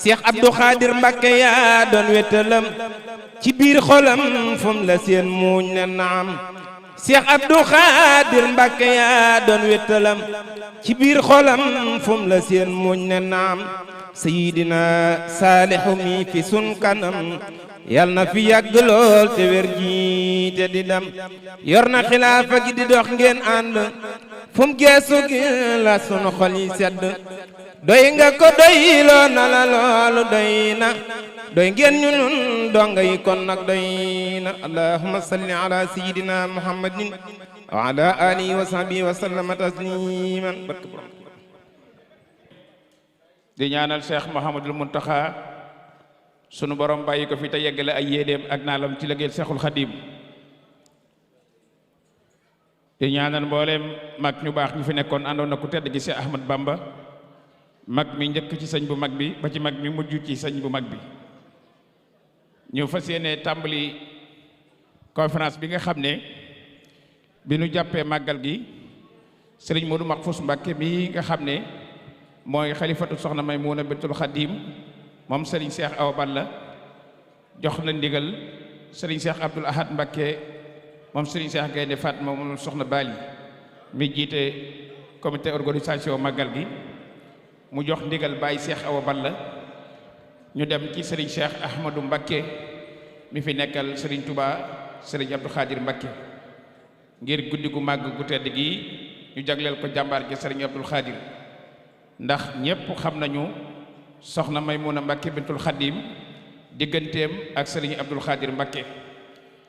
Cheikh Abdou Khadir Mbacké yaa doon wéttalam ci biir xolam fum la seen muuñ ne naam Cheikh Abdou Khadir Mbacké yaa doon wéttalam ci biir xolam fum la seen muuñ ne naam Seydina Saalihu mi fi sun kanam yal na fi yàgg lool te wér ji te di dem yor na xilaafa gi di dox ngeen ànd fu mu geesu gi la sunu xol yi sedd doy nga ko doy loo na la loolu doy na doy ngeen ñu nun donga yi kon nag doy na allahumma salli ala sayyidina muhammadin wa ala alihi wa sahbihi wa sallama tasliman di ñaanal Cheikh Mouhamadul Mountakha sunu borom bàyyi ko fi te yeggale ay yéeneem ak naalam ci liggéeyal Cheikhul Khadim di ñaanal mbooleem mag ñu baax ñu fi nekkoon àndoon na ku tedd gi Cheikh Ahmad Bamba mag mi njëkk ci sëñ bu mag bi ba ci mag mi mujj ci sëñ bu mag bi ñu fas yéene tàmbali conférence bi nga xam ne bi nu jàppee màggal gi sëriñ Modou Mahfous Mbacké mi nga xam ne mooy xalifatu soxna Maymuna bintul Khadim moom sëriñ Cheikh Awa Balla jox na ndigal sëriñ Cheikh Abdoul Ahad Mbacké moom sëriñ Cheikh Gaynde Fatma moom soxna Bali mi jiite comité organisation màggal gi mu jox ndigal Baye Cheikh Awa Balla ñu dem ci sëriñ Cheikh Ahmadou Mbacké mi fi nekkal sëriñ Touba sëriñ Abdou Khadir Mbacké ngir guddi gu màgg gu tedd gi ñu jagleel ko jàmbaar gi sëriñ Abdou Khadir ndax ñépp xam nañu soxna Maymuna Mbacké bintul Khadim digganteem ak sëriñ Abdou Khadir Mbacké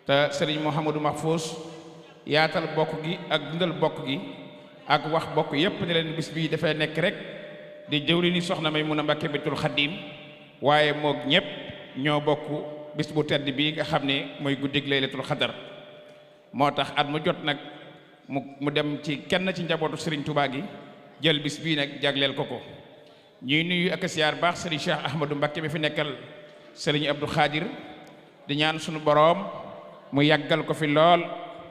te sëriñ Mouhamadou Mahfous yaatal bokk gi ak dundal bokk gi ak wax bokk yépp ne leen bis bii dafay nekk rek di jëwri ni soxna Maymuna Mbacké bintul Khadim waaye moog ñépp ñoo bokk bis bu tedd bii nga xam ne mooy guddig laylatul xadar moo tax at mu jot nag mu dem ci kenn ci njabootu sëriñ Touba gi jël bis bii nag jagleel ko ko ñuy nuyu ak siyaar baax sëriñ Cheikh Ahmadou Mbacké mi fi nekkal sëriñ Abdou Khadir di ñaan sunu boroom mu yàggal ko fi lool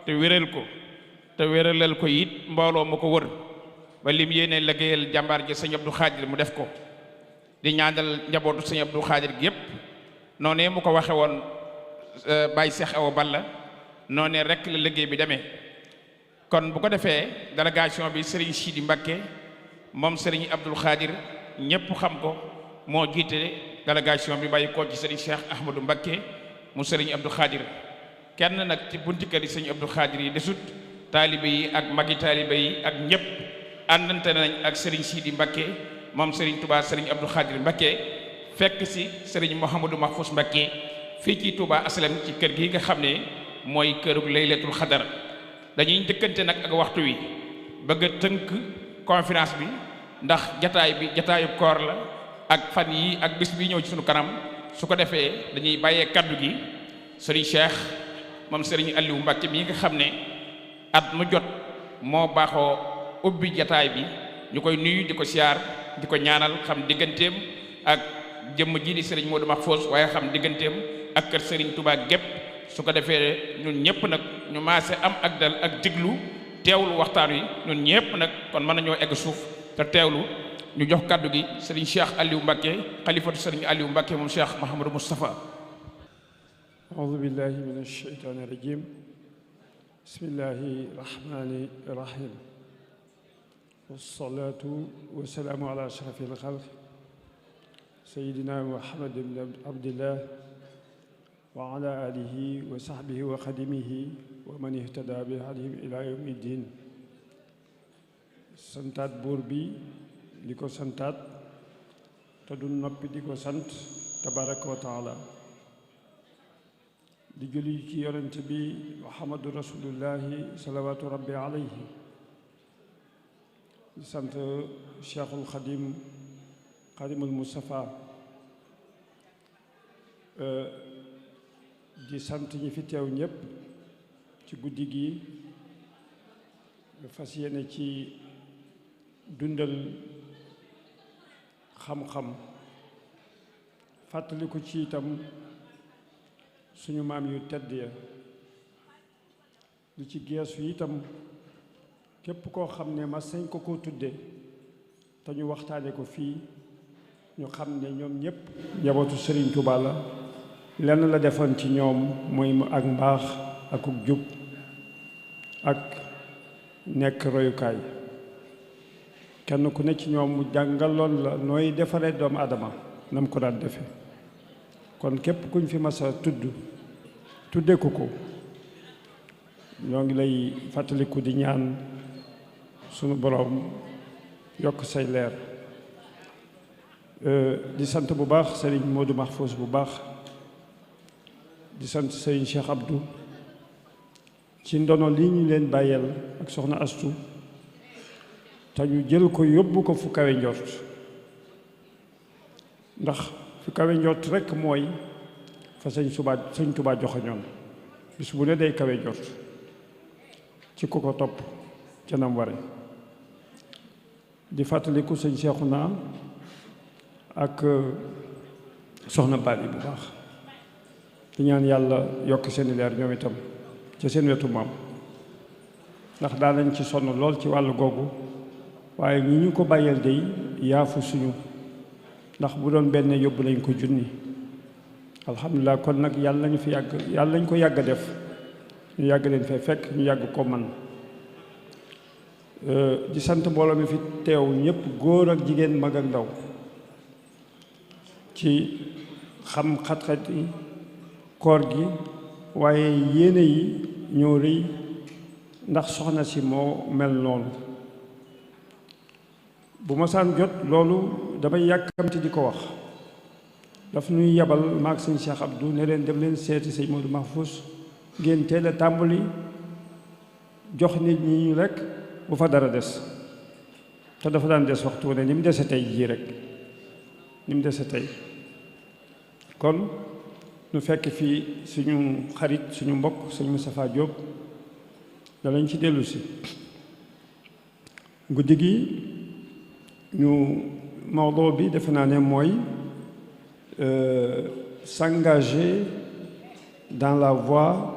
te wéral ko te wéralal ko it mbooloo mu ko wër ba lim yéene liggéeyal jàmbaar ji sëñ Abdou Khadir mu def ko di ñaanal njabootu sëñ Abdou Khadir gi yépp noonee mu ko waxe woon Baye Cheikh Awa Balla noonee rek la liggéey bi demee kon bu ko defee délégation bi sëriñ Sidi Mbacké moom sëriñ Abdou Khadir ñépp xam ko moo jiite délégation bi bàyyi ko ci sëriñ Cheikh Ahmadou Mbacké mu sëriñ Abdou Khadir kenn nag ci bunti kër yi sëriñ Abdou Khadir yi desut taalibe yi ak magi taalibe yi ak ñépp àndante nañ ak sëriñ Sidi Mbacké moom sëriñ Touba sëriñ Abdou Khadir Mbacké fekk si sëriñ Mouhamadou Mahfous Mbacké fii ci Touba Aslem ci kër gi nga xam ne mooy kërug laylatul xadar dañuy njëkkante nag ak waxtu wi bëgg a tënk conférence bi ndax jataay bi jataayu koor la ak fan yi ak bis bi ñëw ci sunu kanam su ko defee dañuy bàyyee kaddu gi sëriñ Cheikh moom sëriñ Aliou Mbacké mi nga xam ne at mu jot moo baaxoo ubbi jataay bi ñu koy nuyu di ko siyaar di ko ñaanal xam digganteem ak jëmm ji di sëriñ Modou Mahfous waaye xam digganteem ak kër sëriñ Touba gépp su ko defee ñun ñëpp nag ñu maase am ak dal ak diglu teewlu waxtaan wi ñun ñëpp nag kon mën nañoo egg suuf te teewlu ñu jox kaddu gi sëriñ Cheikh Aliou Mbacké xalifatu sëriñ Aliou Mbacké moom Cheikh Mouhamadou Moustapha. أعوذ بالله من الشيطان الرجيم بسم الله الرحمن الرحيم والصلاة والسلام على أشرف الخلق سيدنا محمد بن عبد الله وعلى آله وصحبه وخدمه ومن اهتدى بهديهم إلى يوم الدين santaat buur bi di ko santaat te du noppi di ko sant tabaraka wa taala di julli ci yonent bi muhammadu rasulullahi salawatu rabbi alayhi di sant cheikhul xadim xadimul mustafa di sant ñi fi teew ñépp ci guddi gi fas yéene ci dundal xam-xam fàttaliku ci itam suñu maam yu tedd ya lu ci geesu itam képp koo xam ne ma sañ ko tudde te ñu waxtaane ko fii ñu xam ne ñoom ñëpp njabootu Serigne Touba la lenn la defoon ci ñoom mooy mu ak mbaax akuk jub ak nekk royukaay kenn ku ne ci ñoom mu jàngaloon la nooy defaree doomu adama na mu ko daan defe kon képp kuñ fi mas a tudde ko ñoo ngi lay fàttaliku di ñaan sunu boroom yokk say leer di sant bu baax Serigne Modou Mahfouz bu baax di sant Serigne Cheikh Abdou ci ndono li ñu leen bàyyeel ak soxna Astu te ñu jël ko yóbbu ko fu kawe njort ndax fu kawe njort rekk mooy fa sëñ Tuubaa joxoñoon bis bu ne day kawe njort ci ku ko topp ca nam ware di fàttaliku sëñ Seexuna ak soxna Bali bu baax di ñaan yàlla yokk seeni leer ñoom itam ca seen wetu maam ndax daa nañ ci sonn lool ci wàllu googu waaye ñi ñu ko bàyyeel day yaafu suñu ndax bu doon benn yóbbu lañ ko junni alhamdulilah kon nag yàlla nañu fi yàgg yàlla nañ ko yàgg a def ñu yàgg leen fee fekk ñu yàgg ko man di sant mbooloo mi fi teew ñëpp góor ak jigéen mag ak ndaw ci xam xat-xat yi koor gi waaye yéene yi ñoo rëy ndax soxna si moo mel noonu bu ma saan jot loolu damay yàkkamti di ko wax daf ñuy yebal maag sëñ Cheikh Abdou ne leen dem leen seeti sëñ Modou Mahfouz ngeen teel a tàmbali jox nit ñi ñu rekk bu fa dara des te dafa daan des waxtu ne ni mu dese tey jii rek ni mu dese tey kon nu fekk fii suñu xarit suñu mbokk sëñ Moustapha Diop danañ ci dellu si guddi gi ñu mawdo bi defe naa ne mooy s'engager dans la voie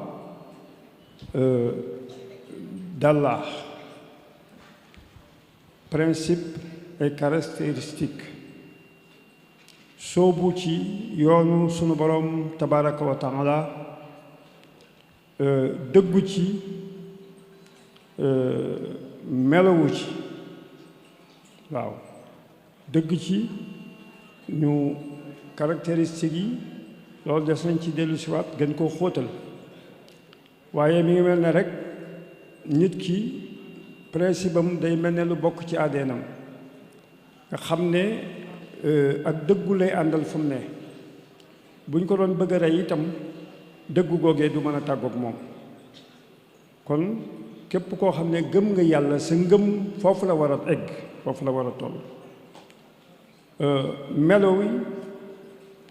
d'Allah, principe et caractéristiques soobu ci yoonu sunu borom tabaraka wa taala dëggu ci melawu ci waaw dëgg ci ñu caractéristiques yi loolu des nañ ci dellu siwaat gën koo xóotal waaye mi ngi mel ne rek nit ki principe am day mel ne lu bokk ci ADN-am nga xam ne ak dëggu lay àndal fu mu ne buñ ko doon bëgg a rey itam dëggu googee du mën a tàggoog moom kon képp koo xam ne gëm nga yàlla sa ngëm foofu la war a egg foofu la war a toll melo wi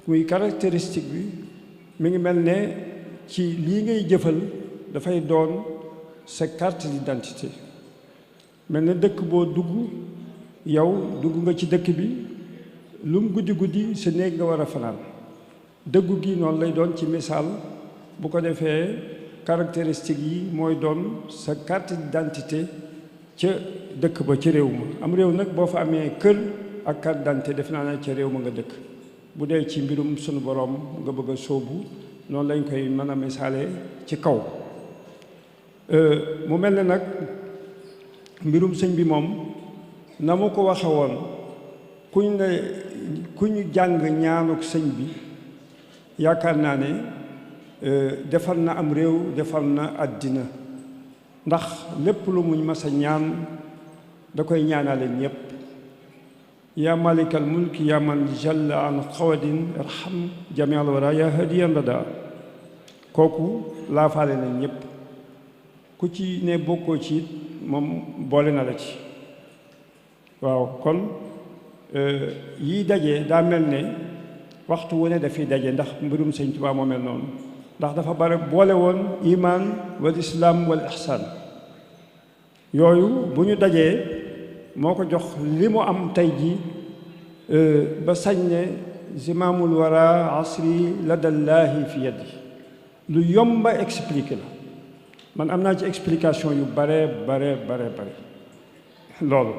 muy caractéristique bi mi ngi mel ne ci lii ngay jëfal dafay doon sa carte d'identité mel ne dëkk boo dugg yow dugg nga ci dëkk bi lu mu guddi guddi sa néeg nga war a fanaan dëggu gi noonu lay doon ci misaal bu ko defee caractéristique yi mooy doon sa carte d'identité ca dëkk ba ca réew ma am réew nag boo fa amee kër ak carte d'identité def naa ne ca réew ma nga dëkk bu dee ci mbirum sunu borom nga bëgg a sóobu noonu lañ koy mën a misaale ci kaw mu mel ne nag mbirum sëñ bi moom na mu ko waxe woon ku ñu jàng ñaanuk sëñ bi yaakaar naa ne defar na am réew defar na àddina ndax lépp lu muñ mas a ñaan da koy ñaanale ñépp yaa malikal mulki yaa man jalla an xawadin irham jamial wara yaa hadiyan rada kooku laafaale na ñépp ku ci ne bokkoo ci it moom boole na la ci waaw kon yii daje daa mel ne waxtu wu ne dafiy daje ndax mbirum sëñ Tuubaa moo mel noonu ndax dafa bare boole woon iman wal islam wal ihsan yooyu bu ñu dajee moo ko jox li mu am tey ji ba sañ ne zimaamul wara asri ladallaahi fi yadi lu yomba expliquer la man am naa ci explication yu bare loolu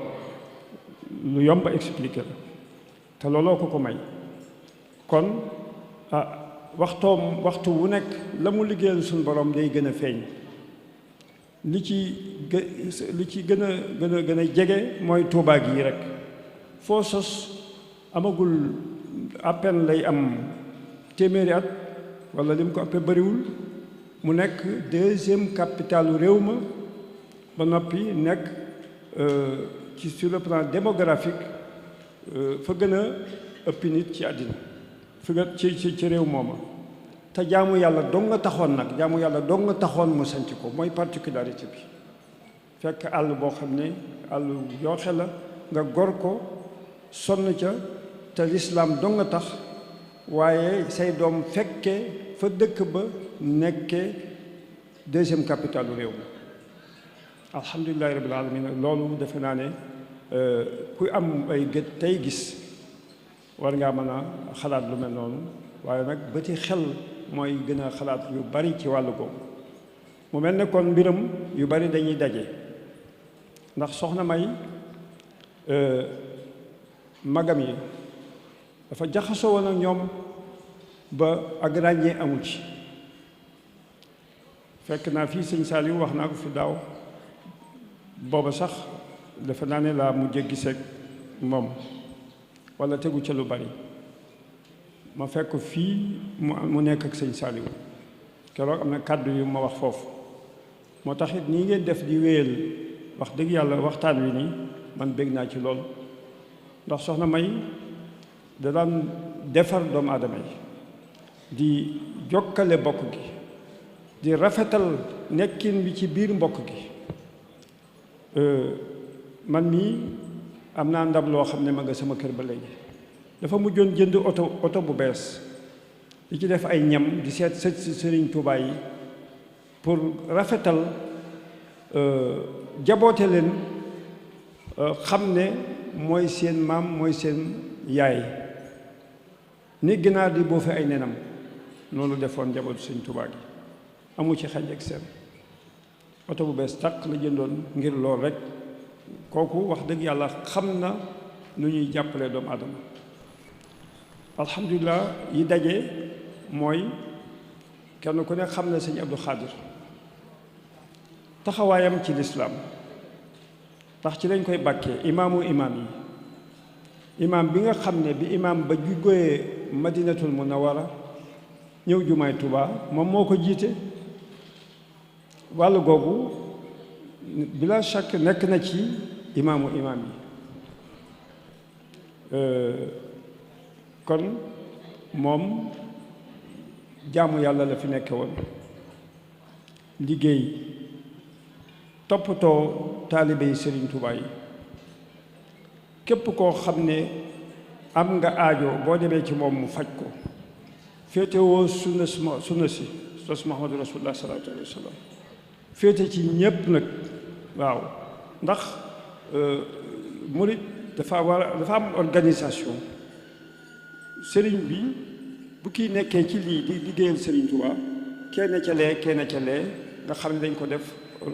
lu yomba expliquer la te looloo ko may kon waxtu wu nekk la mu liggéeyal suñu borom day gën a feeñ li ci gën a jege mooy Tuubaa gi rek foo sos amagul à peine lay am téeméeri at wala li mu ko ëppee bariwul mu nekk deuxième capitalu réew ma ba noppi nekk sur le plan démographique fa gën a ëppi nit ci àddina fi nga ci réew mooma te jaamu yàlla dong nga taxoon nag jaamu yàlla dong nga taxoon mu sanc ko mooy particularité bi fekk àll boo xam ne àll yooxe la nga gor ko sonn ca te lislaam dong nga tax waaye say doom fekke fa dëkk ba nekkee deuxième capitale réew mi alhamdulilahi rabbil alamin loolu defe naa ne kuy am ay gët tey gis war ngaa mën a xalaat lu mel noonu waaye nag bëti xel mooy gën a xalaat yu bari ci wàllu googu mu mel ne kon mbiram yu bari dañuy daje ndax soxna May magam yi dafa jaxasoo woon ak ñoom ba ak ràññee amu ci fekk naa fii sëñ Saliou wax naa ko fi daaw booba sax dafa naa ne laa mujj giseeg moom wala tegu ca lu bari ma fekk fii mu nekk ak sëñ Saliou keroog am na kàddu yu ma wax foofu moo tax it nii ngeen def di wéyal wax dëgg yàlla waxtaan wi nii man bég naa ci lool ndax soxna May da daan defar doomu aadama yi di jokkale bokk gi di rafetal nekkin bi ci biir mbokk gi man mii am naa ndab loo xam ne ma nga sama kër ba léegi dafa mujjoon jënd oto bu bees di ci def ay ñam di seet sëriñ Tuubaa yi pour rafetal jaboote leen xam ne mooy seen maam mooy seen yaay ni ginaar di boo fi ay nenam noonu defoon njabootu sëriñ Tuubaa gi amu ci xaj ak seen oto bu bees tàq la jëndoon ngir lool rek kooku wax dëgg yàlla xam na nu ñuy jàppale doomu aadama alhamdulilah yi daje mooy kenn ku ne xam na sëñ Abdou Khadir taxawaayam ci lislaam ndax ci lañ koy bàkkee imaam yi imaam bi nga xam ne bi imaam ba jugee madinatul munawara ñëw jumaay Tuubaa moom moo ko jiite wàllu googu bila shakk nekk na ci imaam yi kon moom jaamu yàlla la fi nekke woon liggéey toppatoo taalibe yi Sëriñ Tuubaa yi képp koo xam ne am nga aajo boo demee ci moom mu faj ko féetewoo sunna si sos Muhammadu Rasulullah sallallahu alayhi wa sallam féete ci ñépp nag waaw ndax murit dafa am organisation sëriñ bi bu kii nekkee ci lii di liggéeyal Sëriñ Tuubaa kenn ca lee nga xam ne dañ ko def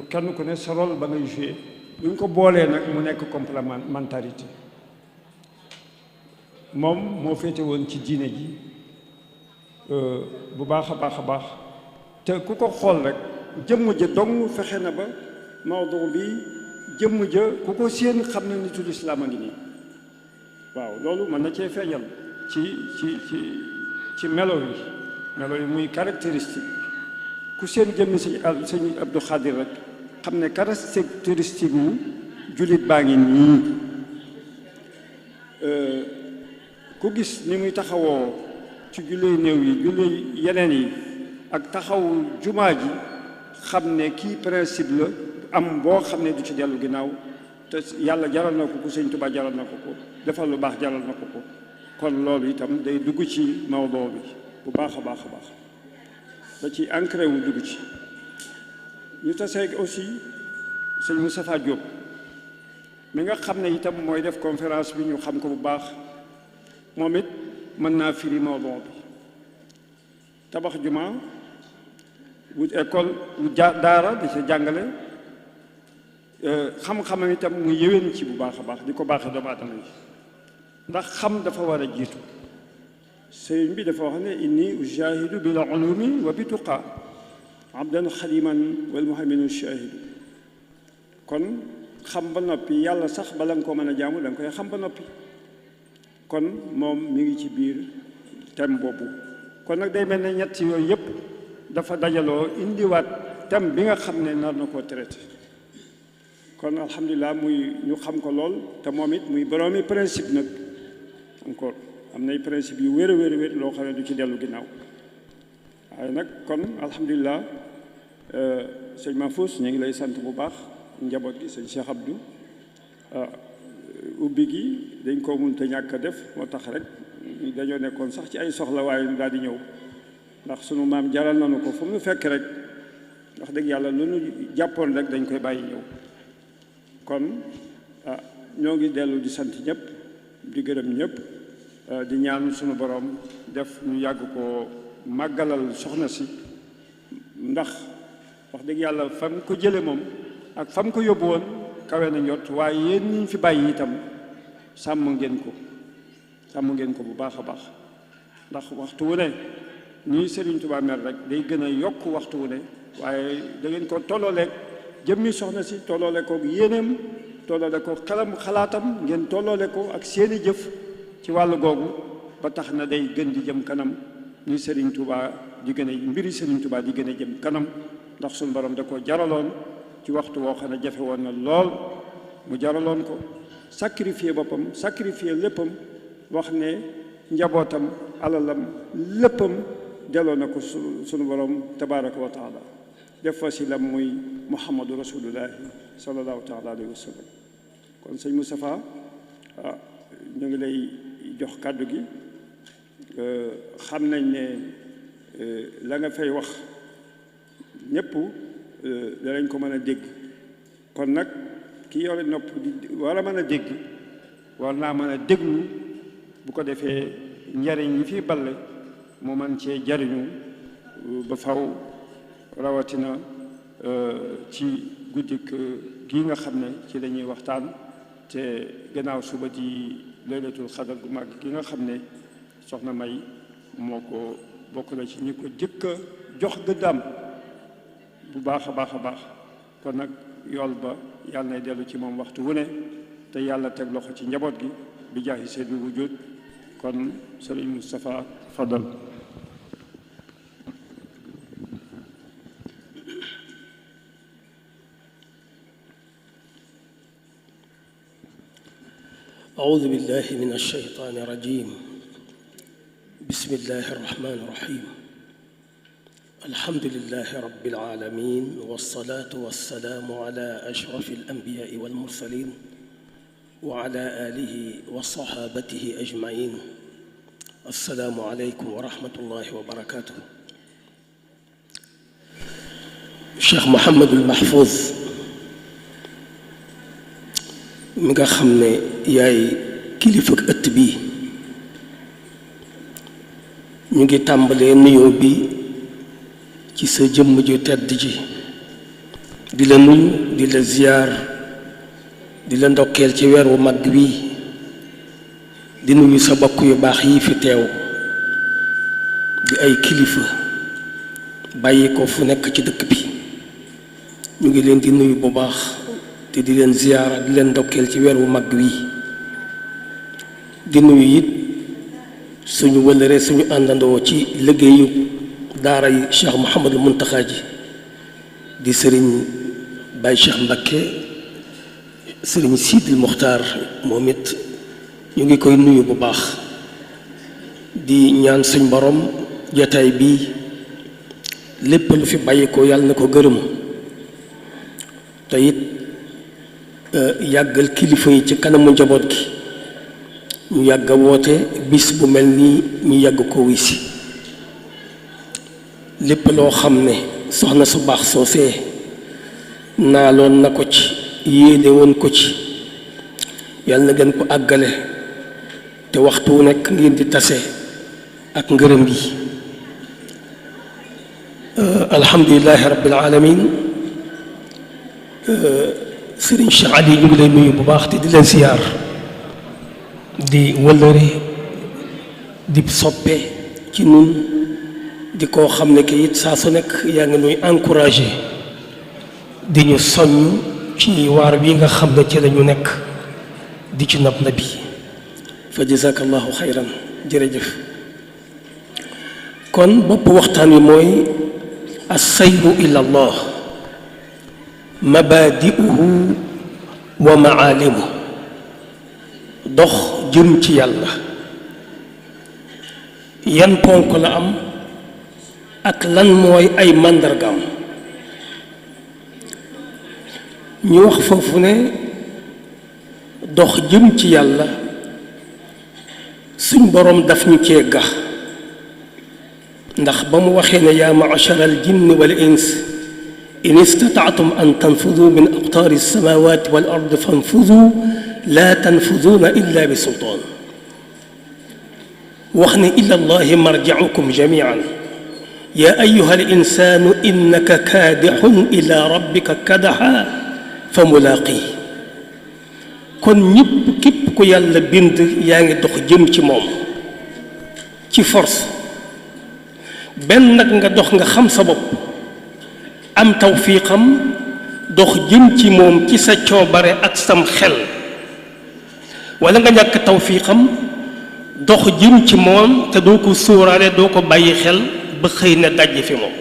kenn ku ne sa rôle ba ngay joué bu ñu ko boolee nag mu nekk complémentarité moom moo féete woon ci diine ji bu baax a baax te ku ko xool rek jëmm ja dong fexe na ba Maodo bi jëmm ja ku ko séen xam ne nitu lislaam a ngi nii waaw loolu mën na cee feeñal ci melo yi muy caractéristique ku seen jëmmi sëñ Abdou Khadir rek xam ne caractéristique wu jullit baa ngi nii ku gis ni muy taxawoo ci jullee néew yi jullee yeneen yi ak taxawu jumaa ji xam ne kii principe la am boo xam ne du ci dellu ginnaaw te yàlla jaral na ko sëñ Tuubaa jaral na ko defal lu baax jaral na ko kon loolu itam day dugg ci mawdoo bi bu baax a baax da ci ancré wu dugg ci ñu taseeg aussi sëñ Moustapha Diop mi nga xam ne itam mooy def conférence bi ñu xam ko bu baax moom it mën naa firi mawdoo bi tabax juma wut école daara di ci jàngale xam-xamam itam mu yéwén ci bu baax a baax di ko baaxee doomu aadama yi ndax xam dafa war a jiitu. sëriñ bi dafa wax ne inni ujahidu bil ulumi wa bi tuqa abdan xadiman wal muhaminu shahidu. kon xam ba noppi yàlla sax bala nga ko mën a jaamu da nga koy xam ba noppi. kon moom mi ngi ci biir thème boobu. kon nag day mel ne ñett yooyu yëpp dafa dajaloo indiwaat thème bi nga xam ne nar na koo traité. kon alhamdulilah muy ñu xam ko lool te moom it muy boroomi principe nag encore am nay principe yu wér a wér a wér loo xam ne du ci dellu ginnaaw. waaye nag kon alhamdulilah sëñ Mahfous ñu ngi lay sant bu baax njaboot gi sëñ Cheikh Abdou ubbi gi dañ koo mënut a ñàkk a def moo tax rek dañoo nekkoon sax ci ay soxla waaye ñu daal di ñëw ndax sunu maam jaral nañu ko fu mu fekk rek wax dëgg yàlla lu ñu jàppoon rek dañ koy bàyyi ñëw. kon ñoo ngi dellu di sant ñëpp di gërëm ñëpp di ñaan sunu borom def ñu yàgg ko màggalal soxna si ndax wax dëgg yàlla fam ko jële moom ak fam ko yóbbu woon kawe na njot waaye yéen ñi fi bàyyi itam sàmm ngeen ko bu baax a baax ndax waxtu wu ne ñuy Sëriñ Tuubaa mel rek day gën a yokk waxtu wu ne waaye da ngeen ko tollooleeg jëmmi soxna si tolloole ko yéeneem tolloole ko xalaatam ngeen tolloole ko ak seeni jëf ci wàllu googu ba tax na day gën di jëm kanam ñuy Sëriñ Tuubaa di gën a mbiri Sëriñ Tuubaa di gën a jëm kanam ndax suñu borom da ko jaraloon ci waxtu woo xam ne jafe woon na lool mu jaraloon ko sacrifier boppam sacrifier léppam wax ne njabootam alalam léppam delloo na ko sunu borom tabaraka wa taala def wasilam muy muhammadu rasulullahi sallallahu taala alayhi wa sallam. kon sëñ Moustapha ñu ngi lay jox kàddu gi xam nañ ne la nga fay wax ñëpp danañ ko mën a dégg kon nag ki yore nopp di war a mën a dégg war naa mën a déglu bu ko defee njariñ yi fi balle mu man cee jariñu ba faw rawatina ci guddik gii nga xam ne ci lañuy waxtaan te gannaaw suba di laylatul xadar gu mag gi nga xam ne soxna May moo ko bokk na ci ñi ko jëkk a jox gëddaam bu baax a baax a baax kon nag yool ba yàlla nay dellu ci moom waxtu wu ne te yàlla teg loxo ci njaboot gi bi jaahi seydul wujud kon sëriñ Moustapha fadal. أعوذ بالله من الشيطان الرجيم بسم الله الرحمن الرحيم الحمد لله رب العالمين والصلاة والسلام على أشرف الأنبياء والمرسلين وعلى آله وصحابته أجمعين السلام عليكم ورحمة الله وبركاته. Cheikh Mouhamadul Mahfouz mi nga xam ne yaay kilifa ëtt bi ñu ngi tàmbalee nuyoo bi ci sa jëmm ju tedd ji di la nuyu di la ziyaar di la ndokkeel ci weer wu mag wi di nuyu sa bokk yu baax yi fi teew di ay kilifa bàyyi ko fu nekk ci dëkk bi ñu ngi leen di nuyu bu baax te di leen ziyaara di leen ndokkeel ci weer wu mag wi di nuyu it suñu wëllëre suñu àndandoo ci liggéeyu daara yi Cheikh Mouhamadul Muntaxa ji di sëriñ Baye Cheikh Mbakke sëriñ Sidil Muxtaar moom it ñu ngi koy nuyu bu baax di ñaan suñ borom jataay bii lépp lu fi bàyyi ko yàlla na ko gërëm te it yàggal kilifa yi ci kanamu njaboot gi ñu yàgg a woote bis bu mel nii ñu yàgg ko wuy si lépp loo xam ne soxna su baax soosee naaloon na ko ci yéene woon ko ci yàlla na gën ko àggale te waxtu wu nekk ngeen di tase ak ngërëm yi alhamdulilahi rabbil alamin sëriñ Cheikh Ali ñu ngi lay nuyu bu baax te di leen siyaar di wëllëre di soppe ci nun di koo xam ne ki it saa su nekk yaa ngi nuy encouragé di ñu soññ ci waar wi nga xam ne ci lañu nekk di ci nab nabi fa jazakallahu xayran jërëjëf. kon bopp waxtaan wi mooy assayru ila allah mabadi'uhu wa maalimu dox jëm ci yàlla yan ponk la am ak lan mooy ay màndargaam. ñu wax foofu ne dox jëm ci yàlla suñ boroom daf ñu cee gax ndax ba mu waxee ne yaa ma'shara al jinni wal ins in istata'tum an tanfudu min aqtaari as-samawati wal ardi fanfudu la tanfuduna illa bi sultaan wax ne ila allahi marji'ukum jami'an yaa ayyuha al insanu innaka kaadixun ila rabbika kadaxa fa mulaaqi. kon ñëpp képp ku yàlla bind yaa ngi dox jëm ci moom ci force benn nag nga dox nga xam sa bopp am tawfiqam dox jëm ci moom ci sa coobare ak sam xel wala nga ñàkk tawfiqam dox jëm ci moom te doo ko sóoraale doo ko bàyyi xel ba xëy na dajj fi moom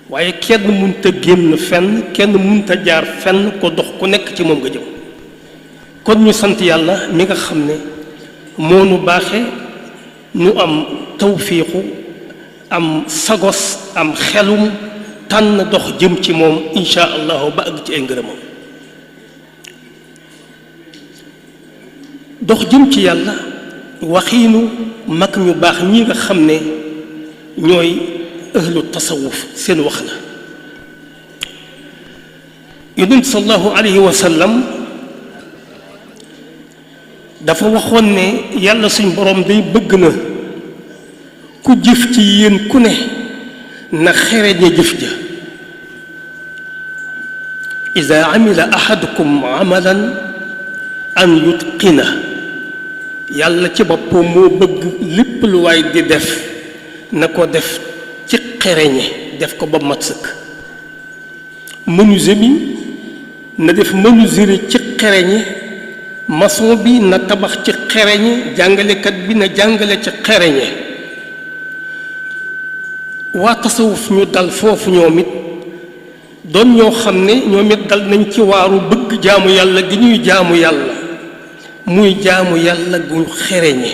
waaye kenn mënta génn fenn kenn mënta jaar fenn ko dox ku nekk ci moom nga jëm. kon ñu sant yàlla mi nga xam ne moo nu baaxe nu am tawfiiqu am sagos am xelum tànn dox jëm ci moom insha allahu ba àgg ci ay ngërëmam. dox jëm ci yàlla waxiinu mag ñu baax ñi nga xam ne ñooy ahlu tasawuf seen wax la. yonent sallallahu alayhi wa sallam dafa waxoon ne yàlla suñ boroom day bëgg na ku jëf ci yéen ku ne na xereñe jëf ja. ida amila ahadukum amalan an yutqina yàlla ci boppam moo bëgg lépp lu waay di def na ko def ci xereñe def ko ba mat sëkk. menuisier bi na def menuiserie ci xereñe maçon bi na tabax ci xereñe jàngalekat bi na jàngale ci xereñe. waa tasawuf ñu dal foofu ñoom it doon ñoo xam ne ñoom it dal nañ ci waaru bëgg jaamu yàlla gi ñuy jaamu yàlla muy jaamu yàlla gu xereñe.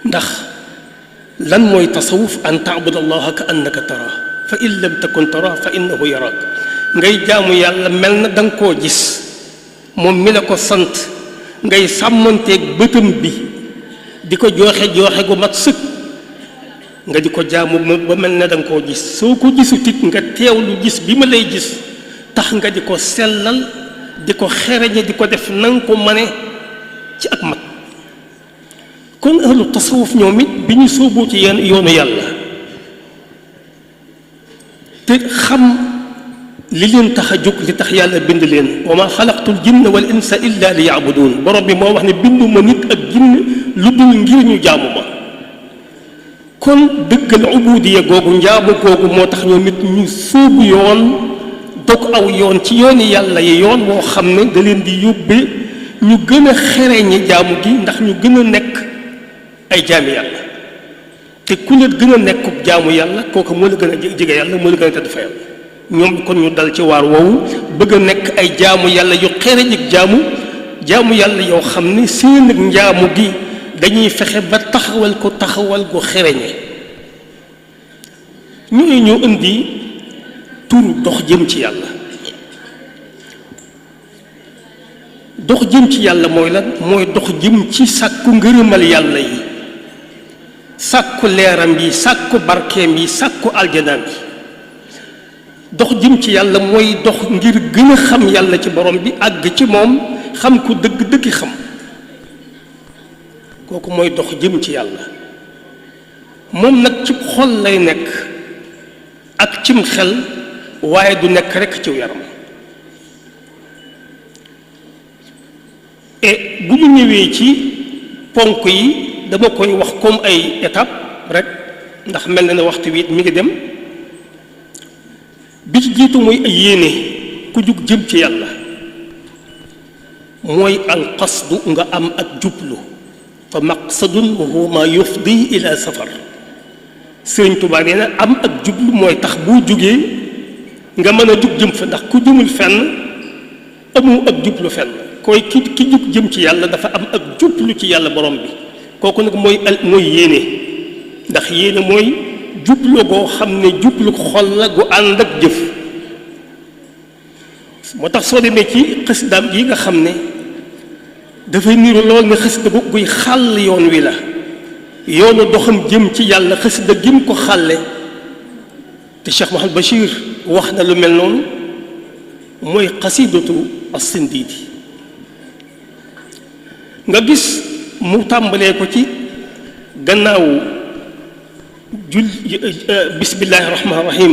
ndax lan mooy tasawuf an taabud allaha ka annaka tara fa in lam takun tara fa innahu yaraak. ngay jaamu yàlla mel na danga koo gis moom mi la ko sant ngay sàmmanteeg bëtam bi di ko jooxe gu mat sëkk nga di ko jaamu ba mel na danga koo gis. soo ko gisut it nga teewlu gis bi ma lay gis tax nga di ko sellal di ko xereñe di ko def nanga ko mane ci ak mat. kon ahlu tasawuf ñoom it bi ñu sóoboo ci yenn yoonu yàlla te xam li leen tax a jóg li tax yàlla bind leen wa ma xalaqtul jinna wal insa illa li yaabuduun. borom bi moo wax ne binduma nit ak jinne lu dul ngir ñu jaamu ma. kon dëggal ubudiya googu njaamu googu moo tax ñoom it ñu sóobu yoon dog aw yoon ci yooni yàlla yi yoon woo xam ne da leen di yóbbe ñu gën a xereñe jaamu gi ndax ñu gën a nekk ay jaami yàlla. te ku la gën a nekkub jaamu yàlla kooku moo la gën a jege yàlla moo la gën a tëdd fa yàlla. ñoom kon ñu dal ci waar woowu bëgg a nekk ay jaamu yàlla yu xereñ ak jaamu yàlla yoo xam ne seen ak njaamu gi dañuy fexe ba taxawal ko taxawal gu xereñe. ñooy ñoo indi turu dox jëm ci yàlla. dox jëm ci yàlla mooy lan mooy dox jëm ci sàkku ngërëmal yàlla yi sàkku leeram yi sàkku barkeem yi sàkku aljanaam yi. dox jëm ci yàlla mooy dox ngir gën a xam yàlla ci borom bi àgg ci moom xam ko dëgg-dëgg xam. kooku mooy dox jëm ci yàlla. moom nag ci xol lay nekk ak cim xel waaye du nekk rekk ci yaram. et bu ñu ñëwee ci ponk yi dama koy wax comme ay étape rek ndax mel na ne waxtu wi mi ngi dem. bi ci jiitu mooy ay yéene ku jug jëm ci yàlla mooy alqasdu nga am ak jublu fa maqsadun wa huwa ma yufdi ila safar Sëriñ Tuubaa nee na am ak jublu mooy tax boo jugee nga mën a jug jëm fa ndax ku jëmul fenn amoo ak jublu fenn koy ki jug jëm ci yàlla dafa am ak jublu ci yàlla borom bi kooku nag mooy yéene ndax yéene mooy jublu goo xam ne jublu xol la gu ànd ak jëf moo tax soo demee ci xasidaam yi nga xam ne dafay niru lool ne xasida guy xàll yoon wi la yoonu doxam jëm ci yàlla xasida gim ko xàlle te Cheikh Mouhamed Bachir wax na lu mel noonu mooy xasidatu as-Sindiidi nga gis mu tàmbalee ko ci gannaaw bismillahi rahmaani rahim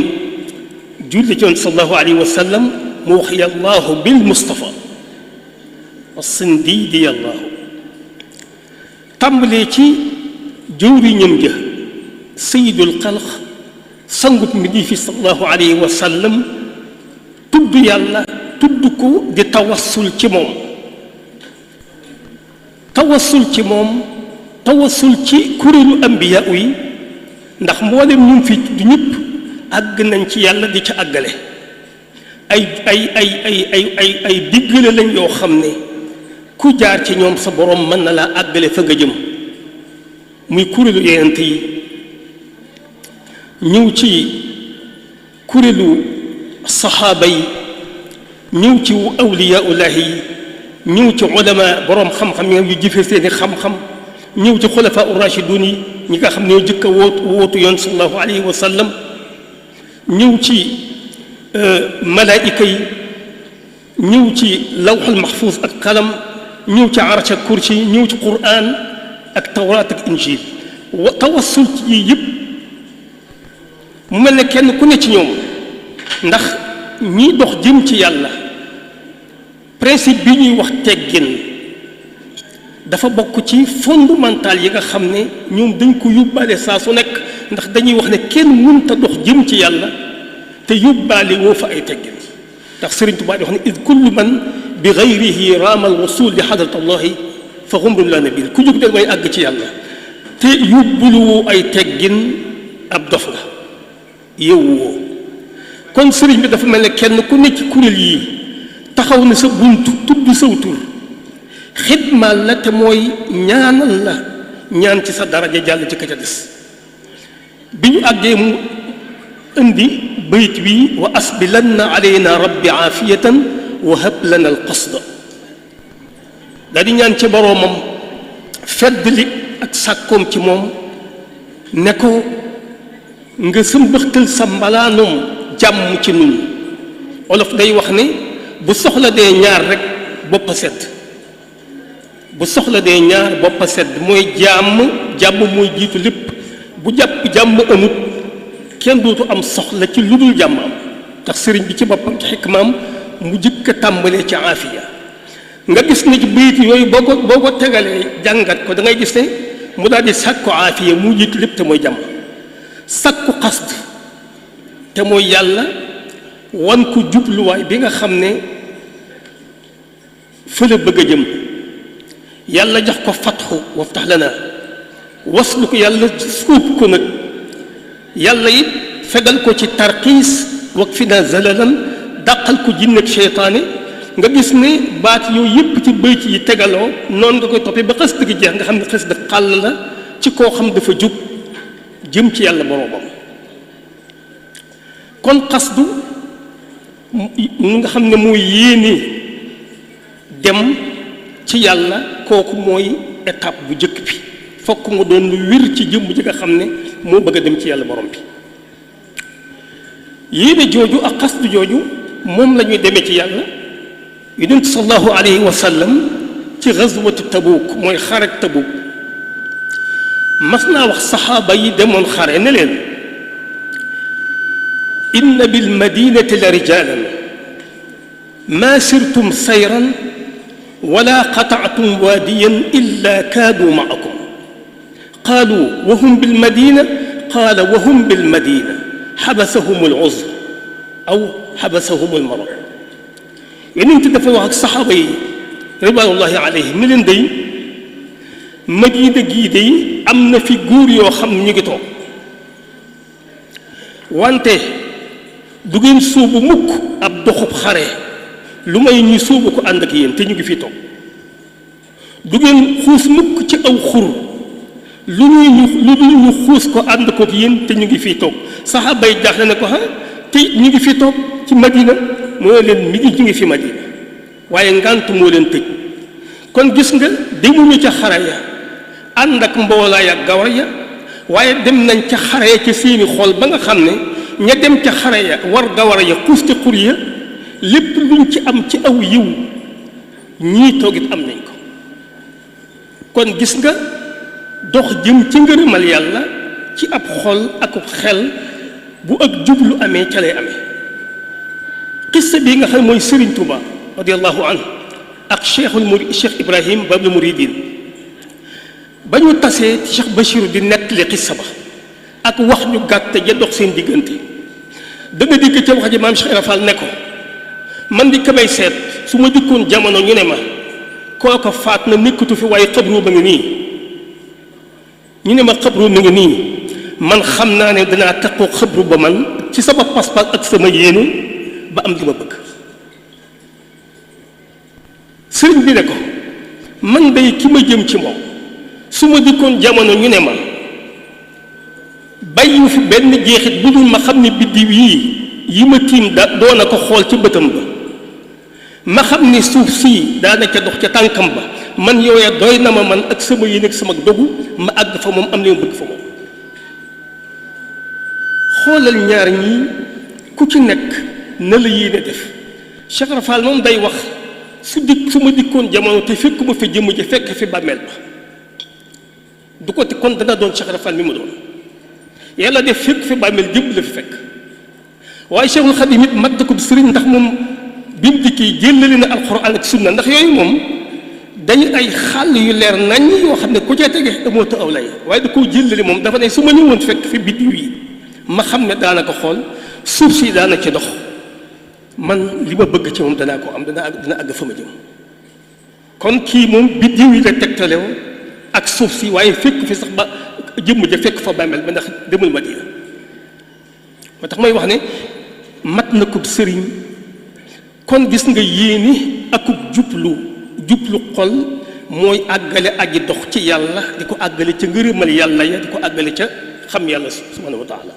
julli ci sallallahu alayhi wa sallam mu wax yallaahu bil Mustafa as-Sindiidi yallaahu tàmbalee ci jëwriñam ja sayyidul xalq sangut mi di fi sallallahu alayhi wa sallam tudd yàlla tudd ko di tawassul ci moom tawassul ci kuréelu ambiya yi ndax mboolem ñu fi tudd ñëpp àgg nañ ci yàlla di ca àggale ay diggale lañ yoo xam ne ku jaar ci ñoom sa borom mën na laa àggale fa nga jëm muy kuréelu yonent yi ñëw ci kuréelu saxaaba yi ñëw ci awliyaullahi yi ñëw ci ulama borom xam-xam yu jëfe seeni xam-xam ñëw ci xulafa urrachidun yi ñi nga xam ne ñoo jëkk a wootu yoon sallallahu alayhi wa sallam ñëw ci malaayika yi ñëw ci lawxul mahfuus ak qalam ñëw ci arsh ak kursi ñëw ci quraan ak tawraat ak injil tawassul ci yii yëpp mu mel ne kenn ku ne ci ñoom ndax ñiy dox jëm ci yàlla principe bi ñuy wax teggin dafa bokk ci fondamental yi nga xam ne ñoom dañ ko yóbbaale saa su nekk ndax dañuy wax ne kenn mënta dox jëm ci yàlla te yóbbaale woo fa ay teggin ndax Sëriñ Tuubaa di wax ne id kullu man bi gayrihi raama al wusul li xadrat allahi fa xumrun la nabil ku jóg del may àgg ci yàlla te yóbbuluwoo ay teggin ab dof nga yewwoo kon sëriñ bi dafa mel ne kenn ku ne ci kuréel yii taxaw na sa buntu tudd saw tur xidmaal la te mooy ñaanal la ñaan ci sa daraja jàll ci ka ca des bi ñu àggee mu indi bayt wi wa asbilanna alayna rabbi aafiyatan wa hab lana al qasda daa di ñaan ci boroomam fedd li ak sàkkoom ci moom ne ko nga sëmbëxtal sa mbalaanum jàmm ci nun olof day wax ne bu soxla dee ñaar rek boppa sedd bu soxla dee ñaar boppa sedd mooy jàmm mooy jiitu lépp bu jàmm amut kenn dootu am soxla ci lu dul jàmm am tax sëriñ bi ci boppam ci xikmaam mu jëkk a tàmbalee ci aafiya nga gis ne ci bayit yooyu boo ko tegalee jàngat ko da ngay gis ne mu daal di sàkku aafiya mu jiitu lépp te mooy jàmm sàkku xasd te mooy yàlla wan ko jubluwaay bi nga xam ne fa la bëgg a jëm yàlla jox ko fatxu waftax lana waslu ko yàlla suub ko nag yàlla it fegal ko ci tarxiis wak fi na zalalan dàqal ko jinn ak seytaane nga gis ne baat yooyu yépp ci bayt yi tegaloo noonu nga koy toppee ba xasida gi jeex nga xam ne xasida xàll la ci koo xam dafa jub jëm ci yàlla boroomam kon xasdu mu nga xam ne mooy yéene dem ci yàlla kooku mooy étape bu njëkk bi fokk nga doon lu wér ci jëmm ji nga xam ne moo bëgg a dem ci yàlla borom bi yéene jooju ak xasdu jooju moom la ñuy demee ci yàlla yonent sallallahu alayhi wa sallam ci gazwatu Tabuk mooy xarek Tabuk mas naa wax saxaaba yi demoon xare ne leen inna bil madinati la rijalan ma sirtum sayran wala qata'tum waadiyan illa kaanu ma'akum qaalu wa hum bil madina qaala wa hum bil madina xabasahum al uzr aw xabasahum al marad. Yonent dafa wax ak saxaaba yi ridwaanullahi alayhim mi leen day Madina gii day am na fi góor yoo xam ne ñu ngi toog wante du ngeen sóobu mukk ab doxub xare lu may ñu sóobu ko ànd ak yéen te ñu ngi fi toog du ngeen xuus mukk ci aw xur lu ñu xuus ko ànd ko ak yéen te ñu ngi fi toog. saxaaba yi jaaxle ne ko te ñu ngi fi toog ci Madina moo leen mi ñu ngi fi Madina waaye ngànt moo leen tëj. kon gis nga demuñu ca xare ya ànd ak mboolaay ak gawar ya waaye dem nañ ca xare ya ca seeni xol ba nga xam ne ña dem ca xare ya war gawar ya xuus ci xur ya lépp luñ ci am ci aw yiw ñii toogit am nañ ko. kon gis nga dox jëm ci ngërëmal yàlla ci ab xol ak xel bu ak jublu amee ca lay amee. xissa bii nga xam ne mooy Serigne Touba radiyallahu anhu ak Cheikh Ibrahim Babul Muridin ba ñu tasee Cheikh Bachir di nettali xissa ba ak wax ñu gàtt ja dox seen diggante danga dikk ca wax ji maam Cheikh Rafal ne ko man di kamay seet su ma dikkoon jamono ñu ne ma kooko faat na nekkatu fi waaye xabru ba nga nii ñu ne ma xabru mi nga nii man xam naa ne danaa takkoo xabru ba man ci sama pas-pas ak sama yéene ba am li ma bëgg. sëriñ bi ne ko man day ki ma jëm ci moom su ma dikkoon jamono ñu ne ma bàyyiwu fi benn jeexit bu dul ma xam ne biddiw yi ma tiim doona ko xool ci bëtam ba ma xam ne suuf sii daana ca dox ca tànkam ba man yooya doy na ma man ak sama yéene ak sama dogu ma àgg fa moom am li ma bëgg fa moom. xoolal ñaar ñii ku ci nekk na la yéene def. Cheikh Rafal moom day wax su ma dikkoon jamono te fekkuma fi jëmm ji fekk fi bàmmeel ba du ko te kon dana doon Cheikh Rafal mi ma doon yàlla def fekk fi bàmmeel jëmm la fi fekk. waaye Cheikhul Khadim it mat ko sëriñ ndax moom bi mu dikkee jëlale na alxuraan ak sunna ndax yooyu moom dañu ay xàll yu leer nañ yoo xam ne ku cee tege amoo ta aw lay waaye da koo jëlale moom dafa ne su ma ñëwoon fekk fi biddiw yi ma xam ne daana ko xool suuf si daana ci dox man li ma bëgg ci moom danaa ko am dana àgg fa ma jëm. kon kii moom biddiw yi la tegtalew ak suuf si waaye fekk fi sax ba jëmm ja fekk fa bàmmeel ba ndax demul Madina moo tax may wax ne mat na ko sëriñ. kon gis nga yéeni akub jublu xol mooy àggale aji dox ci yàlla di ko àggale ca ngërëmal yàlla ya di ko àggale ca xam yàlla subhanahu wa taala.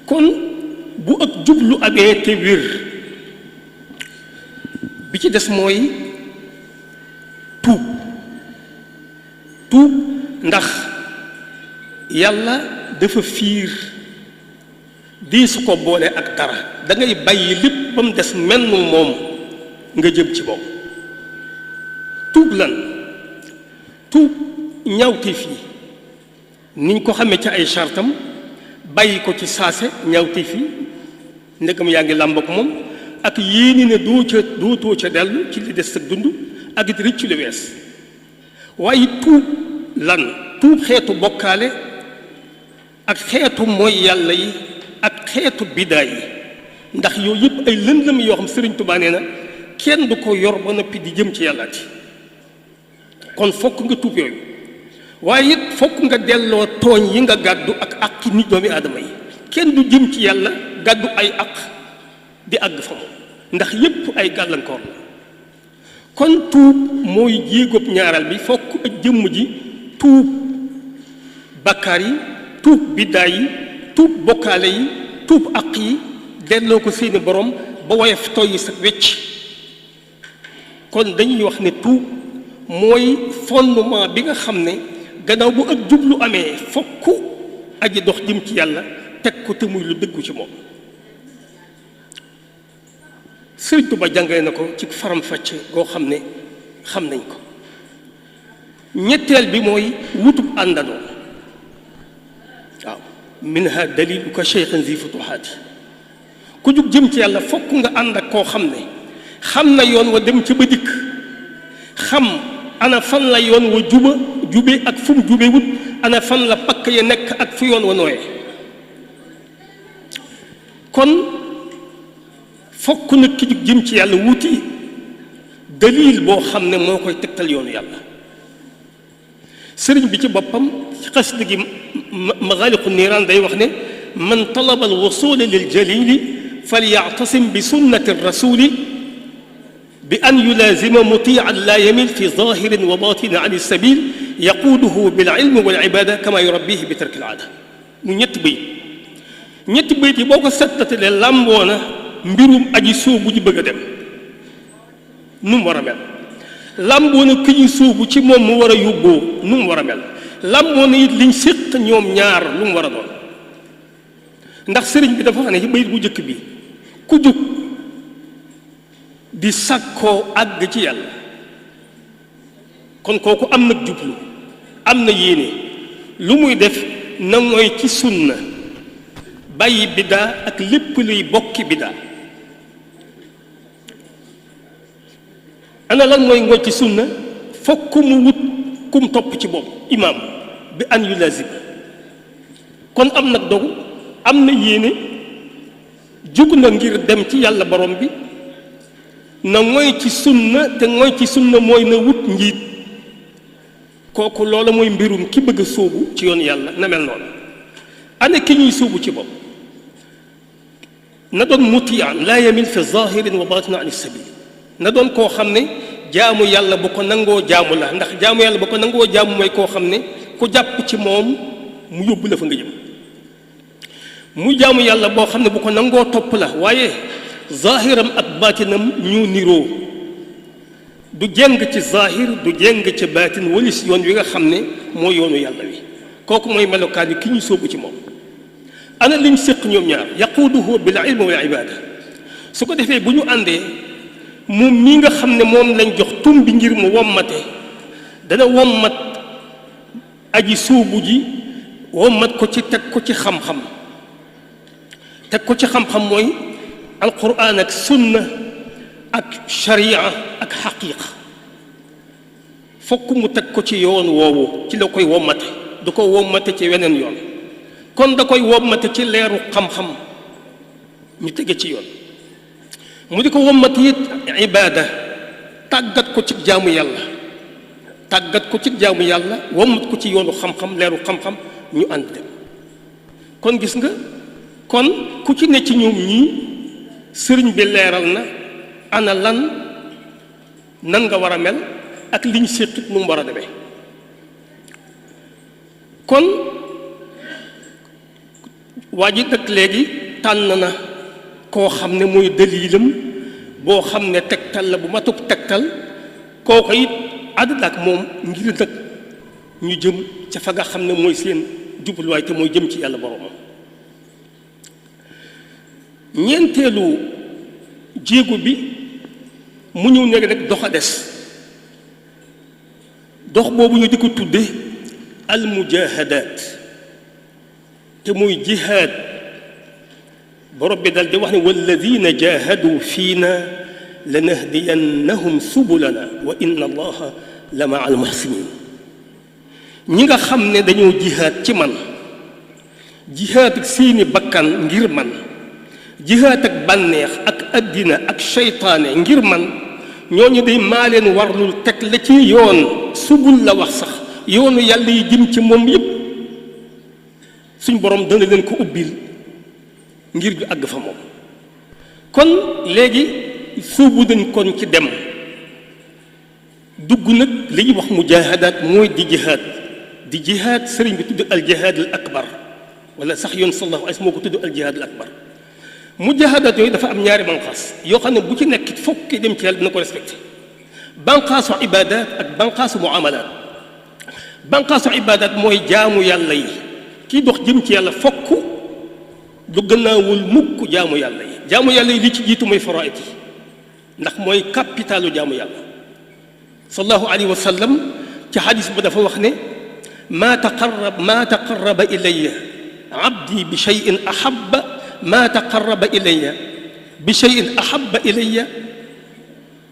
kon bu ak jublu amee te wér bi ci des mooy tuub ndax yàlla dafa fiir di su ko boole ak dara da ngay bàyyi lépp ba mu des menn moom nga jëm ci moom. tuub lan tuub ñaawteef yi niñ ko xamee ci ay chartam bàyyi ko ci saase ñaawteef yi ndegam yaa ngi làmb ak moom ak yéeni ne dootoo ca dellu ci li des sa dund ak it rëccu lu wees. waaye tuub lan tuub xeetu bokkaale ak xeetu mooy yàlla yi ak xeetu bidaa yi ndax yooyu yëpp ay lëndëm yoo xam Sëriñ Tuubaa nee na kenn du ko yor ba noppi di jëm ci yàllaati. kon fokk nga tuub yooyu waaye it fokk nga delloo tooñ yi nga gàddu ak àqi nit doomi aadama yi kenn du jëm ci yàlla gàddu ay àq di àgg fa moom ndax yépp ay gàllankoor la. kon tuub mooy jéegoob ñaaral bi fokk ak jëmm ji tuub bakkaar yi tuub biddaa yi tuub bokkaale yi tuub àq yi delloo ko seeni borom ba woyof toy sa wecc. kon dañuy wax ne tuub mooy fondement bi nga xam ne gannaaw bu ak jublu amee fokk aji dox jëm ci yàlla teg ko te muy lu dëggu ci moom. Sëriñ Tuba jàngale na ko ci faram-fàcce goo xam ne xam nañ ko. ñetteel bi mooy wutub àndandoo waaw minha dalilu ka cheikhan zi futuhaati ku jug jëm ci yàlla fokk nga ànd ak koo xam ne xam na yoon wa dem ca ba dikk xam ana fan la yoon wa jube ak fu mu jubewut ana fan la pakk ya nekk ak fu yoon wa nooyee kon fokk nag ki jëm ci yàlla wuti dalil boo xam ne moo koy tegtal yoonu yàlla sëriñ bi ci boppam ci xasida gi magaaliqu niiraan day wax ne man talaba al wusula lil jalili falyactasim bi sunnati rasuli bi an yulaazima mutiican laa yamil fi zahirin wa batinin an sabil yaquuduhu bil ilmi wal ibada kama yurabbihi bi tarki al aada mu ñetti bayit yi boo ko settatalee làmboo na mbirum aji sóobu ji bëgg a dem nu mu war a mel làmboo na ki ñu sóobu ci moom mu war a yóbboo nu mu war a mel làmboo na it liñ séq ñoom ñaar lu mu war a doon ndax sëriñ bi dafa xam ne ci bayit bu njëkk bi ku jóg di sàkkoo àgg ci yàlla kon kooku am na jublu am na yéene lu muy def na mooy ci sunna bàyyi biddaa ak lépp luy bokki biddaa ana lan mooy ngooy ci sunna fokk mu wut kum topp ci boobu imaam bi an yu lazim kon am nag dogu am na yéene jóg na ngir dem ci yàlla borom bi na mooy ci sunna te mooy ci sunna mooy na wut njiit kooku loola mooy mbirum ki bëgg a sóobu ci yoon yàlla na mel noonu ana ki ñuy sóobu ci bopp na doon mutiyaan laa yamil fi zahirin wa batina an sabil na doon koo xam ne jaamu yàlla bu ko nangoo jaamu la ndax jaamu yàlla bu ko nangoo jaamu mooy koo xam ne ku jàpp ci moom mu yóbbu la fa nga jëm mu jaamu yàlla boo xam ne bu ko nangoo topp la waaye zahiram ak baatinam ñu niroo du jeng ci zahir du jeng ci baatin walis yoon wi nga xam ne mooy yoonu yàlla wi kooku mooy melokaan yi ki ñu sóobu ci moom ana liñ séq ñoom ñaar yaquuduhu bil ilmi wal ibada su ko defee bu ñu àndee moom mii nga xam ne moom lañ jox tum bi ngir mu wommate dana wommat aji sóobu ji wommat ko ci teg ko ci xam-xam teg ko ci xam-xam mooy alquran ak sunna ak sharia ak xaqiqa fokk mu teg ko ci yoon woowu ci la koy wommate du ko wommate ci weneen yoon kon da koy wommate ci leeru xam-xam ñu tege ci yoon mu di ko wommate it ibaada tàggat ko ci jaamu yàlla tàggat ko ci jaamu yàlla wommat ko ci yoonu xam-xam leeru xam-xam ñu ànd dem kon gis nga kon ku ci ne ci ñoom ñii sëriñ bi leeral na ana lan nan nga war a mel ak liñ séqit nu mu war a demee kon waa ji nag léegi tànn na koo xam ne mooy dalilam boo xam ne tegtal la bu matub tegtal kooku it àdd ak moom ngir nag ñu jëm ca fa nga xam ne mooy seen jubluwaay te mooy jëm ci yàlla boroomam ñeenteelu jéego bi mu ñëw nekk rek dox a des dox boobu ñu di ko tudde al mujahadaat te muy jihaad borom bi dal di wax ne walladina jahadu fiina lanahdiyannahum subulana wa inna allaha la maa al muhsinin ñi nga xam ne dañoo jihaad ci man jihaad ak seeni bakkan ngir man jihaad ak bànneex ak addina ak seytaane ngir man ñooñu day maa leen warlul teg la ci yoon subul la wax sax yoonu yàlla yi jëm ci moom yépp suñ borom dana leen ko ubbil ngir ñu àgg fa moom kon léegi suubu dañ kon ci dem dugg nag li ñuy wax mujahadaat mooy di jihaad sëriñ bi tudd al jihaad al akbar wala sax yoon sallallahu alayhi moo ko tudd al jihaad al akbar mujahadaat yooyu dafa am ñaari banqaas yoo xam ne bu ci nekk fokk dem ci yàlla dina ko respecté banqaasu ibadat ak banqaasu muamalaat banqaasu ibadat mooy jaamu yàlla yi kii dox jëm ci yàlla fokk du gannaawul mukk jaamu yàlla yi li ci jiitu mooy faraa'id yi ndax mooy capitalu jaamu yàlla sallallahu alayhi wa sallam ci xadis ba dafa wax ne maa taqarraba ilayya abdi bi shay'in ahabba maa taqarraba ilayya bi shay'in ahabba ilayya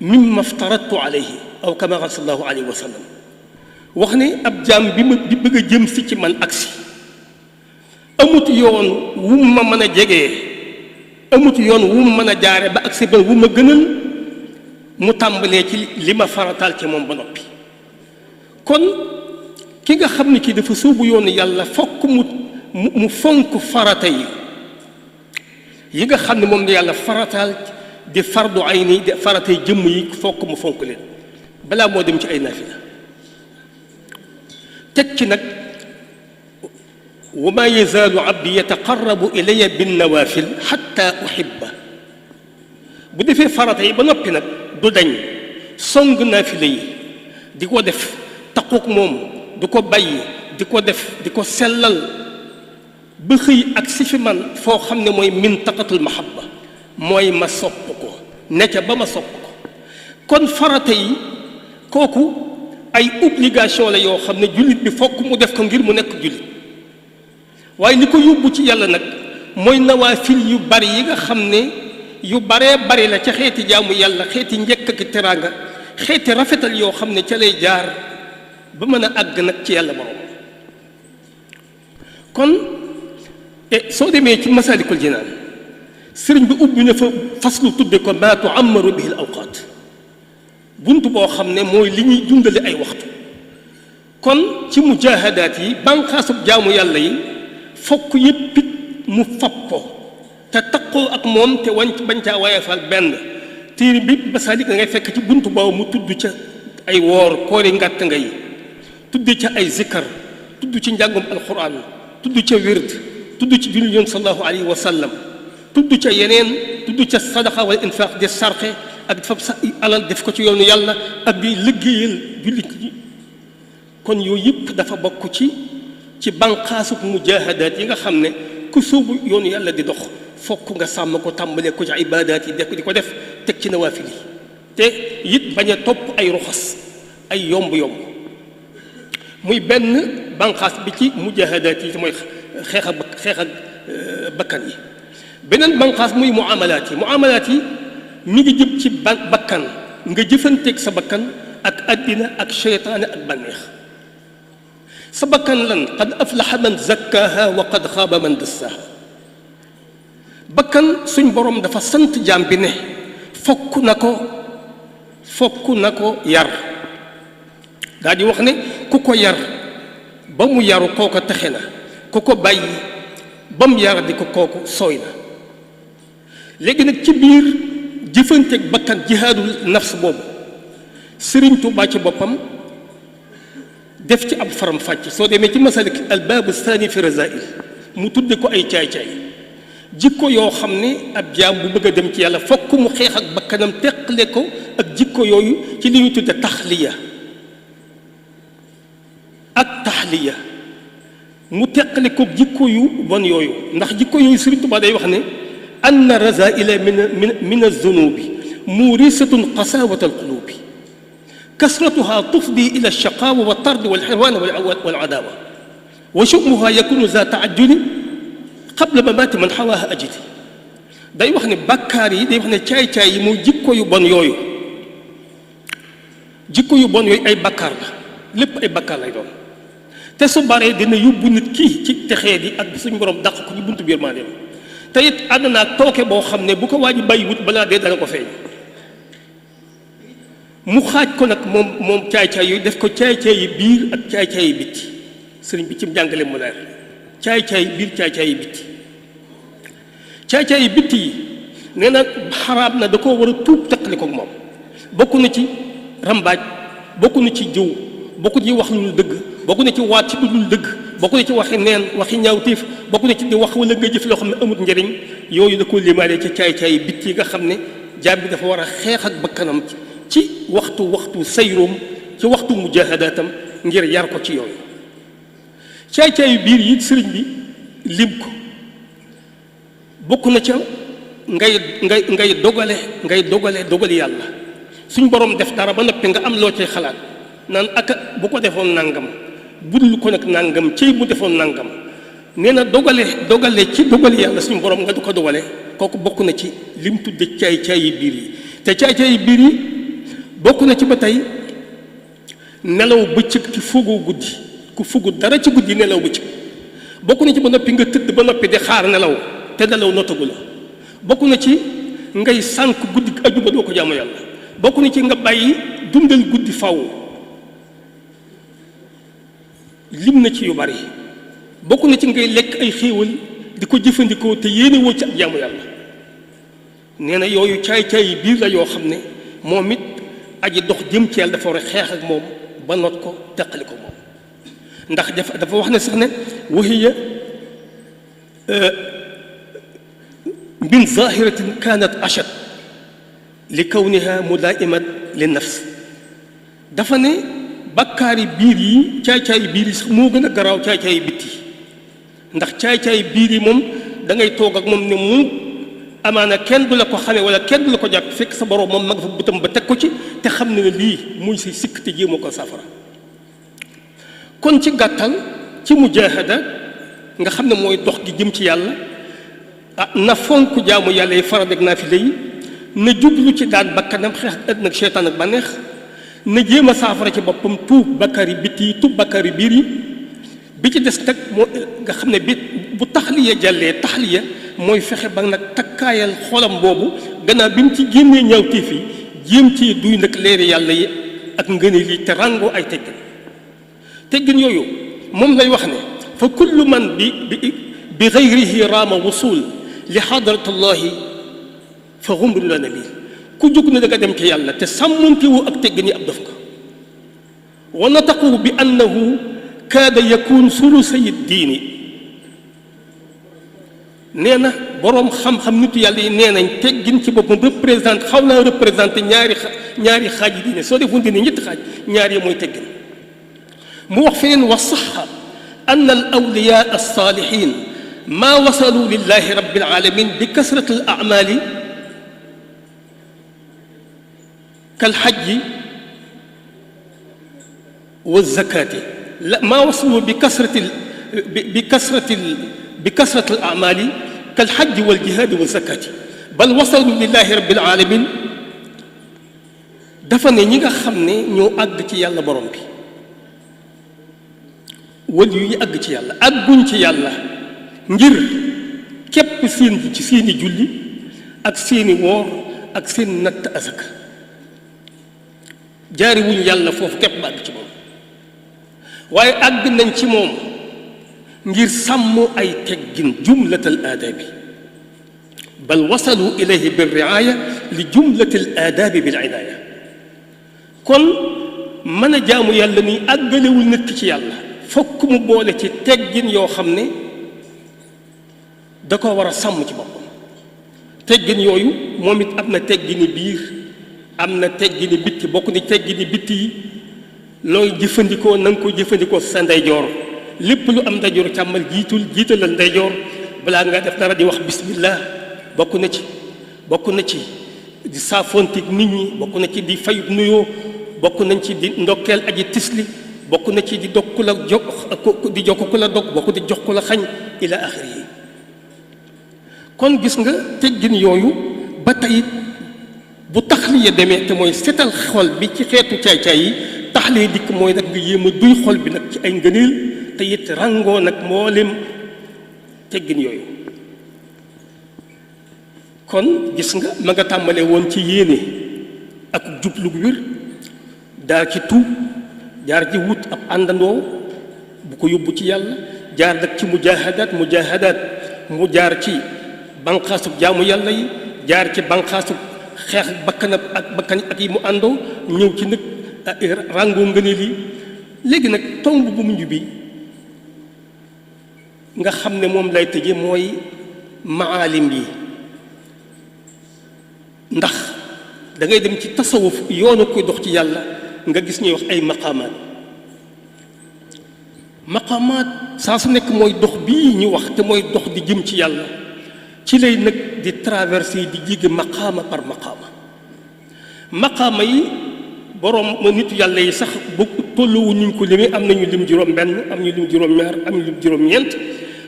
mimma aftaradtu alayhi aw kama qaala sallallahu alayhi wa sallam wax ne ab jaam bi bëgg a jëm si ci man agsi amut yoon wu ma mën a jegee amut yoon wu mu mën a jaare ba agsi ba wu ma gënal mu tàmbalee ci li ma farataal ci moom ba noppi kon ki nga xam ne kii dafa sóobu yoonu yàlla fokk mu fonk farata yi nga xam ne moom la yàlla farataal di fardu ayni di faratay jëmm yi fokk mu fonk leen balaa moo dem ci ay naafila teg ci nag wa maa yazaalu abdi yataqarrabu ilayya binnawaafil xatta uhibba bu defee farata yi ba noppi nag du dañ song naafila yi di ko def taxuk moom du ko bàyyi di ko def di ko sellal ba xëy ak si fi man foo xam ne mooy mintaqatul mahabba mooy ma sopp ko nekk ba ma sopp ko kon farata yi kooku ay obligation la yoo xam ne jullit bi fokk mu def ko ngir mu nekk jullit waaye li ko yóbbu ci yàlla nag mooy nawaafil yu bari yi nga xam ne yu baree bari la ca xeeti jaamu yàlla xeeti njëkk ak teraanga xeeti rafetal yoo xam ne ca lay jaar ba mën a àgg nag ci yàlla borom kon soo demee ci masaalikul jinaan sëriñ bi ubbi na fa faslu tudde ko maa tuammaru bihi al awqaat bunt boo xam ne mooy li ñuy dundale ay waxtu kon ci mujaahadaat yi bànqaasub jaamu yàlla yi fokk yépp it mu fab ko te taqoo ak moom te bañ caa wayefal benn téere bi masaalik da ngay fekk ci bunt boobu mu tudd ca ay woor koori ngàtt nga yi tudd ca ay zikkar tudd ci njàngum alquran tudd ca wird tudd ci julli yoon sallallahu alayhi wa sallam tudd ca yeneen tudd ca sadaqa wala infaq di sarxe ak fab sa alal def ko ci yoonu yàlla ak di liggéeyal jullit yi kon yooyu yëpp dafa bokk ci banqaasub mujaahadaat yi nga xam ne ku sóobu yoonu yàlla di dox fokk nga sàmm ko tàmbalee ko ci ibaadaat yi di ko def teg ci nawaafil yi te it bañ a topp ay ruxas ay yomb-yomb muy benn banqaas bi ci mujaahadaat yi mooy xeex ak bakkan yi beneen banqaas muy muamalaat yi mi ngi jëm ci bakkan nga jëfanteeg sa bakkan ak àddina ak seytaane ak bànneex sa bakkan lan qad aflaha man zakkaaha wa qad xaaba man dassaaha bakkan suñ borom dafa sant jaam bi ne fokk na ko yar daa di wax ne ku ko yar ba mu yaru kooko texe na ku ko bàyyi ba mu yar di ko kooku sooy na léegi nag ci biir jëfanteeg bakkan jihaadul nafs boobu Sëriñ Tuubaa ci boppam def ci ab faram fàcc soo demee ci masalik albaabu saani fi razail mu tudde ko ay caay-caay jikko yoo xam ne ab jaam bu bëgg a dem ci yàlla fokk mu xeex ak bakkanam teqale ko ak jikko yooyu ci li ñu tudde taxliya ak taxliya mu teqale ko jikko yu bon yooyu ndax jikko yooyu Sëriñ Tuubaa day wax ne anna razaila min az-zunubi muurisatun qasawata al-qulubi kasratuha tufdi ila ash-shaqawa wa tard wal hirwan wal adawa wa shumuha yakunu za ta'ajjuli qabla mamati man hawaha ajidi day wax ne bàkkaar yi day wax ne caay-caay yi mooy jikko yu bon yooyu ay bàkkaar la lépp ay bàkkaar lay doon te su baree dina yóbbu nit kii ci texee di ak suñu borom dàq ko ci buntu biir maa dem te it ànd naa tooke boo xam ne bu ko waa ji bàyyiwut balaa dee dana ko feeñ mu xaaj ko nag moom caay-caay yooyu def ko caay-caay yi biir ak caay-caay yi bitti sëriñ bi ci njàngale mu leer caay-caay yi biir caay-caay yi bitti caay-caay yi bitti yi nee na xaraam na da koo war a tuub teqali ko moom bokk na ci rambaaj bokk na ci jëw bokk na ci wax lu dul dëgg bokk na ci waat ci lu dul dëgg bokk na ci waxi neen waxi ñaawteef bokk na ci di wax wala nga jëf loo xam ne amut njëriñ yooyu da koo limaale ci caay-caay yi bitti yi nga xam ne jaam bi dafa war a xeex ak bakkanam ci waxtu sayroom ci waxtu mujaahadaatam ngir yar ko ci yooyu caay-caayu biir yi sëriñ bi lim ko bokk na ca ngay dogale yàlla suñ borom def dara ba noppi nga am loo cay xalaat naan aka bu ko defoon nangam budul ko nag nangam cey bu defoon nangam nee na dogale ci dogal yàlla suñu borom nga du ko dogale kooku bokk na ci lim tudde caay-caay yi biir yi te caay-caay yi biir yi bokk na ci ba tey nelaw bëccëg ci fogoo guddi ku fogu dara ci guddi nelaw bëccëg bokku na ci ba noppi nga tëdd ba noppi di xaar nelaw te nelaw notagu la bokku na ci ngay sànk guddi ajuma doo ko jaamu yàlla bokku na ci nga bàyyi dundal guddi faw lim na ci yu bari bokku na ci ngay lekk ay xéewal di ko jëfandikoo te yéene woo ci ak jaamu yàlla nee na yooyu caay-caay biir la yoo xam ne moom it aji dox jëm ci yàlla dafa war a xeex ak moom ba not ko teqali ko moom ndax dafa wax ne sax ne wahiya min zahiratin kanat ashad li kawniha mudaiman li nafs dafa ne bakkaari biir yi caay-caay biir yi sax moo gën a garaaw caay-caay bitti ndax caay-caay biir yi moom da ngay toog ak moom ne mu amaana kenn du la ko xamee wala kenn du la ko jàpp fekk sa borom moom ma nga fa bëtam ba teg ko ci te xam ne ne lii muy say sikk te jéemoo ko safara kon ci gàttal ci mujaahada nga xam ne mooy dox gi jëm ci yàlla na fonk jaamu yàlla yi farad ak naafila yi na jublu ci daan bakkanam xeex ak àddina ak seytaan ak bànneex na jéem a saafara ci boppam tuub bakkaar yi bitti yi tuub bakkaar yi biir yi bi ci des nag moo nga xam ne bi bu taxliya jàllee taxliya mooy fexe ba nag takkaayal xolam boobu gannaaw bi mu ci génnee ñaawteef yi jéem ci duy nag leeri yàlla yi ak ngëneel yi te ràngoo ay teggin yooyu moom lay wax ne fa kullu man bi gayrihi raama wusul li xadratullahi fa xumrun la nabil ku jóg na da nga dem ci yàlla te sàmmontewu ak teggin yi ab dof nga wa nataqu bi annahu kaada yakun sulusay diini nee na boroom xam-xam nitu yàlla yi nee nañ teggin ci boppam représenté xaw naa représenté ñaari xaaj yi diine soo defoon diine ñetti xaaj ñaar yi mooy teggin mu wax feneen wa saxa an al awliya alsaalihin maa wasalu lillahi rabbil alamin bi kasrati al amali kal xajji wa zakati la maa wasalu bi kasrati al amali kal xajji wal jihaadi wa zakati bal wasalu lillahi rabbil alamin dafa ne ñi nga xam ne ñoo àgg ci yàlla borom bi wal yu àgg ci yàlla àgguñ ci yàlla ngir képp ci seeni julli ak seeni woor ak seen natt asaka jaari wuñ yàlla foofu képp ba àgg ci moom waaye àgg nañ ci moom ngir sàmm ay teggin jumlatal aadaabi bal wasalu ilayhi bir riaya li jumlatil aadaabi bil inaaya kon mën a jaamu yàlla ni àggalewul nit ki ci yàlla fokk mu boole ci teggin yoo xam ne da ko war a sàmm ci boppam teggin yooyu moom it am na teggini biir am na teggini bitti bokk ni teggini bitti yi looy jëfandikoo na nga ko jëfandikoo sa ndeyjoor lépp lu am ndeyjoor càmmal jiitalal ndeyjoor balaa nga def dara di wax bismillah bokk na ci di saafonteeg nit ñi bokk na ci di fayut nuyoo bokk nañ ci di ndokkeel aji tisli bokk na ci di dog ku la di jokk ku la dog bokk di jox ku la xañ ila axiri yi kon gis nga teggin yooyu ba tey bu taxliya demee te mooy setal xol bi ci xeetu caay-caay yi taxliya dikk mooy nag nga yéem a duy xol bi nag ci ay ngëneel te it ràngoo nag mboolem teggin yooyu kon gis nga ma nga tàmbalee woon ci yéene ak jublu gu wér jaar ci tuub jaar ci wut ab àndandoo bu ko yóbbu ci yàlla jaar nag ci mujahadaat mu jaar ci banqaasub jaamu yàlla yi jaar ci banqaasub xeex bakkan ak yi mu àndoo ñëw ci nag ràngoo ngëneel yi léegi nag tomb bu mujj bi nga xam ne moom lay tëje mooy maalim yi ndax da ngay dem ci tasawuf yoonu koy dox ci yàlla nga gis ñuy wax ay maqaamaat saa su nekk mooy dox bii ñu wax te mooy dox di jëm ci yàlla ci lay nag di traversé di jéggi maqaama par maqaama yi boroom nitu yàlla yi sax bu tolluwu ñu ko limee am nañu lim juróom-benn am ñu lim juróom-ñaar am ñu lim juróom-ñeent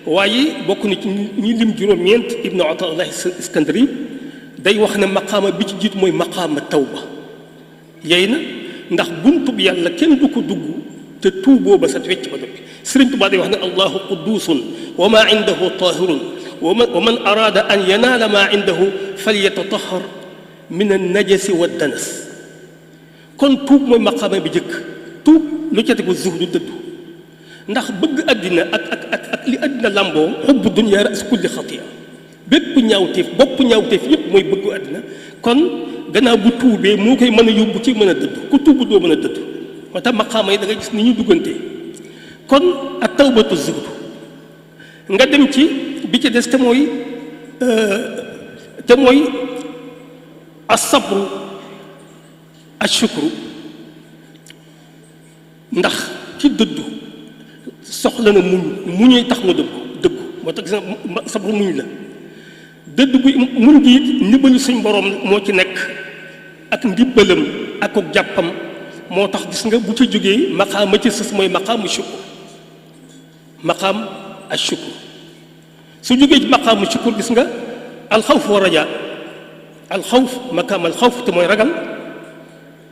waaye bokk na ci ñi lim juróom-ñeent ibnu Ataullah Iskandari day wax ne maqaama bi ci jiit mooy maqaama tawba yey na ndax buntub yàlla kenn du ko dugg te tuuboo ba set wecc ba noppi. Sëriñ Tuubaa day wax ne allahu quduusun wa maa indahu taahirun wa man araada an yanaala maa indahu falyatatahhar min an-najasi wa danas. kon tuub mooy maqaama bi jëkk. tuub lu ca tegu zuhdu dëddu ndax bëgg àddina ak li àddina làmboo xubbu dunya ras kulli xatiya bépp ñaawteef bopp ñaawteef yépp mooy bëggu àddina. kon gannaaw bu tuubee moo koy mën a yóbbu ci mën a dëddu ku tuubu doo mën a dëddu moo tax maqaama yi da nga gis ni ñu duggantee. kon ak tawbatu zuhdu nga dem ci bi ci des te mooy as-sabru ash-shukru ndax ci dëddu soxla na muñuy tax nga dëggu moo tax gis nga sabru muñ la. dëdd gu muñ gi it ndimbalu suñ borom moo ci nekk ak ndimbalam ak ak jàppam moo tax gis nga bu ci jógee maqaam ma ci sës mooy maqaamu shukr maqaam ash-shukr su jógee ci maqaamu shukr gis nga alxawf wa rajaa alxawf maqaam alxawf te mooy ragal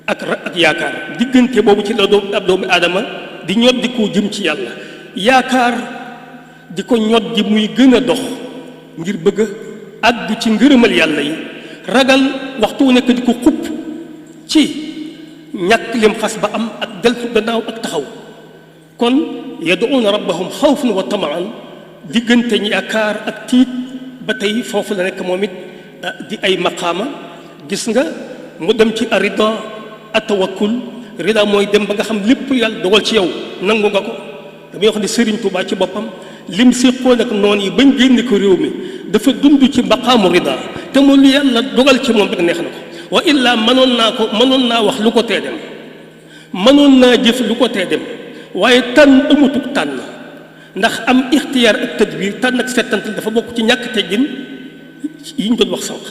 ak yaakaar diggante boobu ci la doomu aadama di ñot di ko jëm ci yàlla yaakaar di ko ñot di muy gën a dox ngir bëgg àgg ci ngërëmal yàlla yi ragal waxtu wu nekk di ko xupp ci ñàkk lim xas ba am ak deltu gannaaw ak taxaw. kon yaduuna rabbahum xawfan wa tamaan diggante ñi yaakaar ak tiit ba tey foofu la nekk moom it di ay maqaama. gis nga mu dem ci arida atawakkul rida mooy dem ba nga xam lépp yàlla dogal ci yow nangu nga ko. damay wax ne Serigne Touba ci boppam lim séqoon ak noon yi bañ génne ko réew mi dafa dund ci maqaamu rida te mu lu yàlla dogal ci moom rek neex na ko. wa illaa mënoon naa wax lu ko tee dem mënoon naa jëf lu ko tee dem waaye tànn amutuk tànn ndax am ixtiyaar ak tadbiir tànn ak settantal dafa bokk ci ñàkk teggin yi ñu doon wax sànq.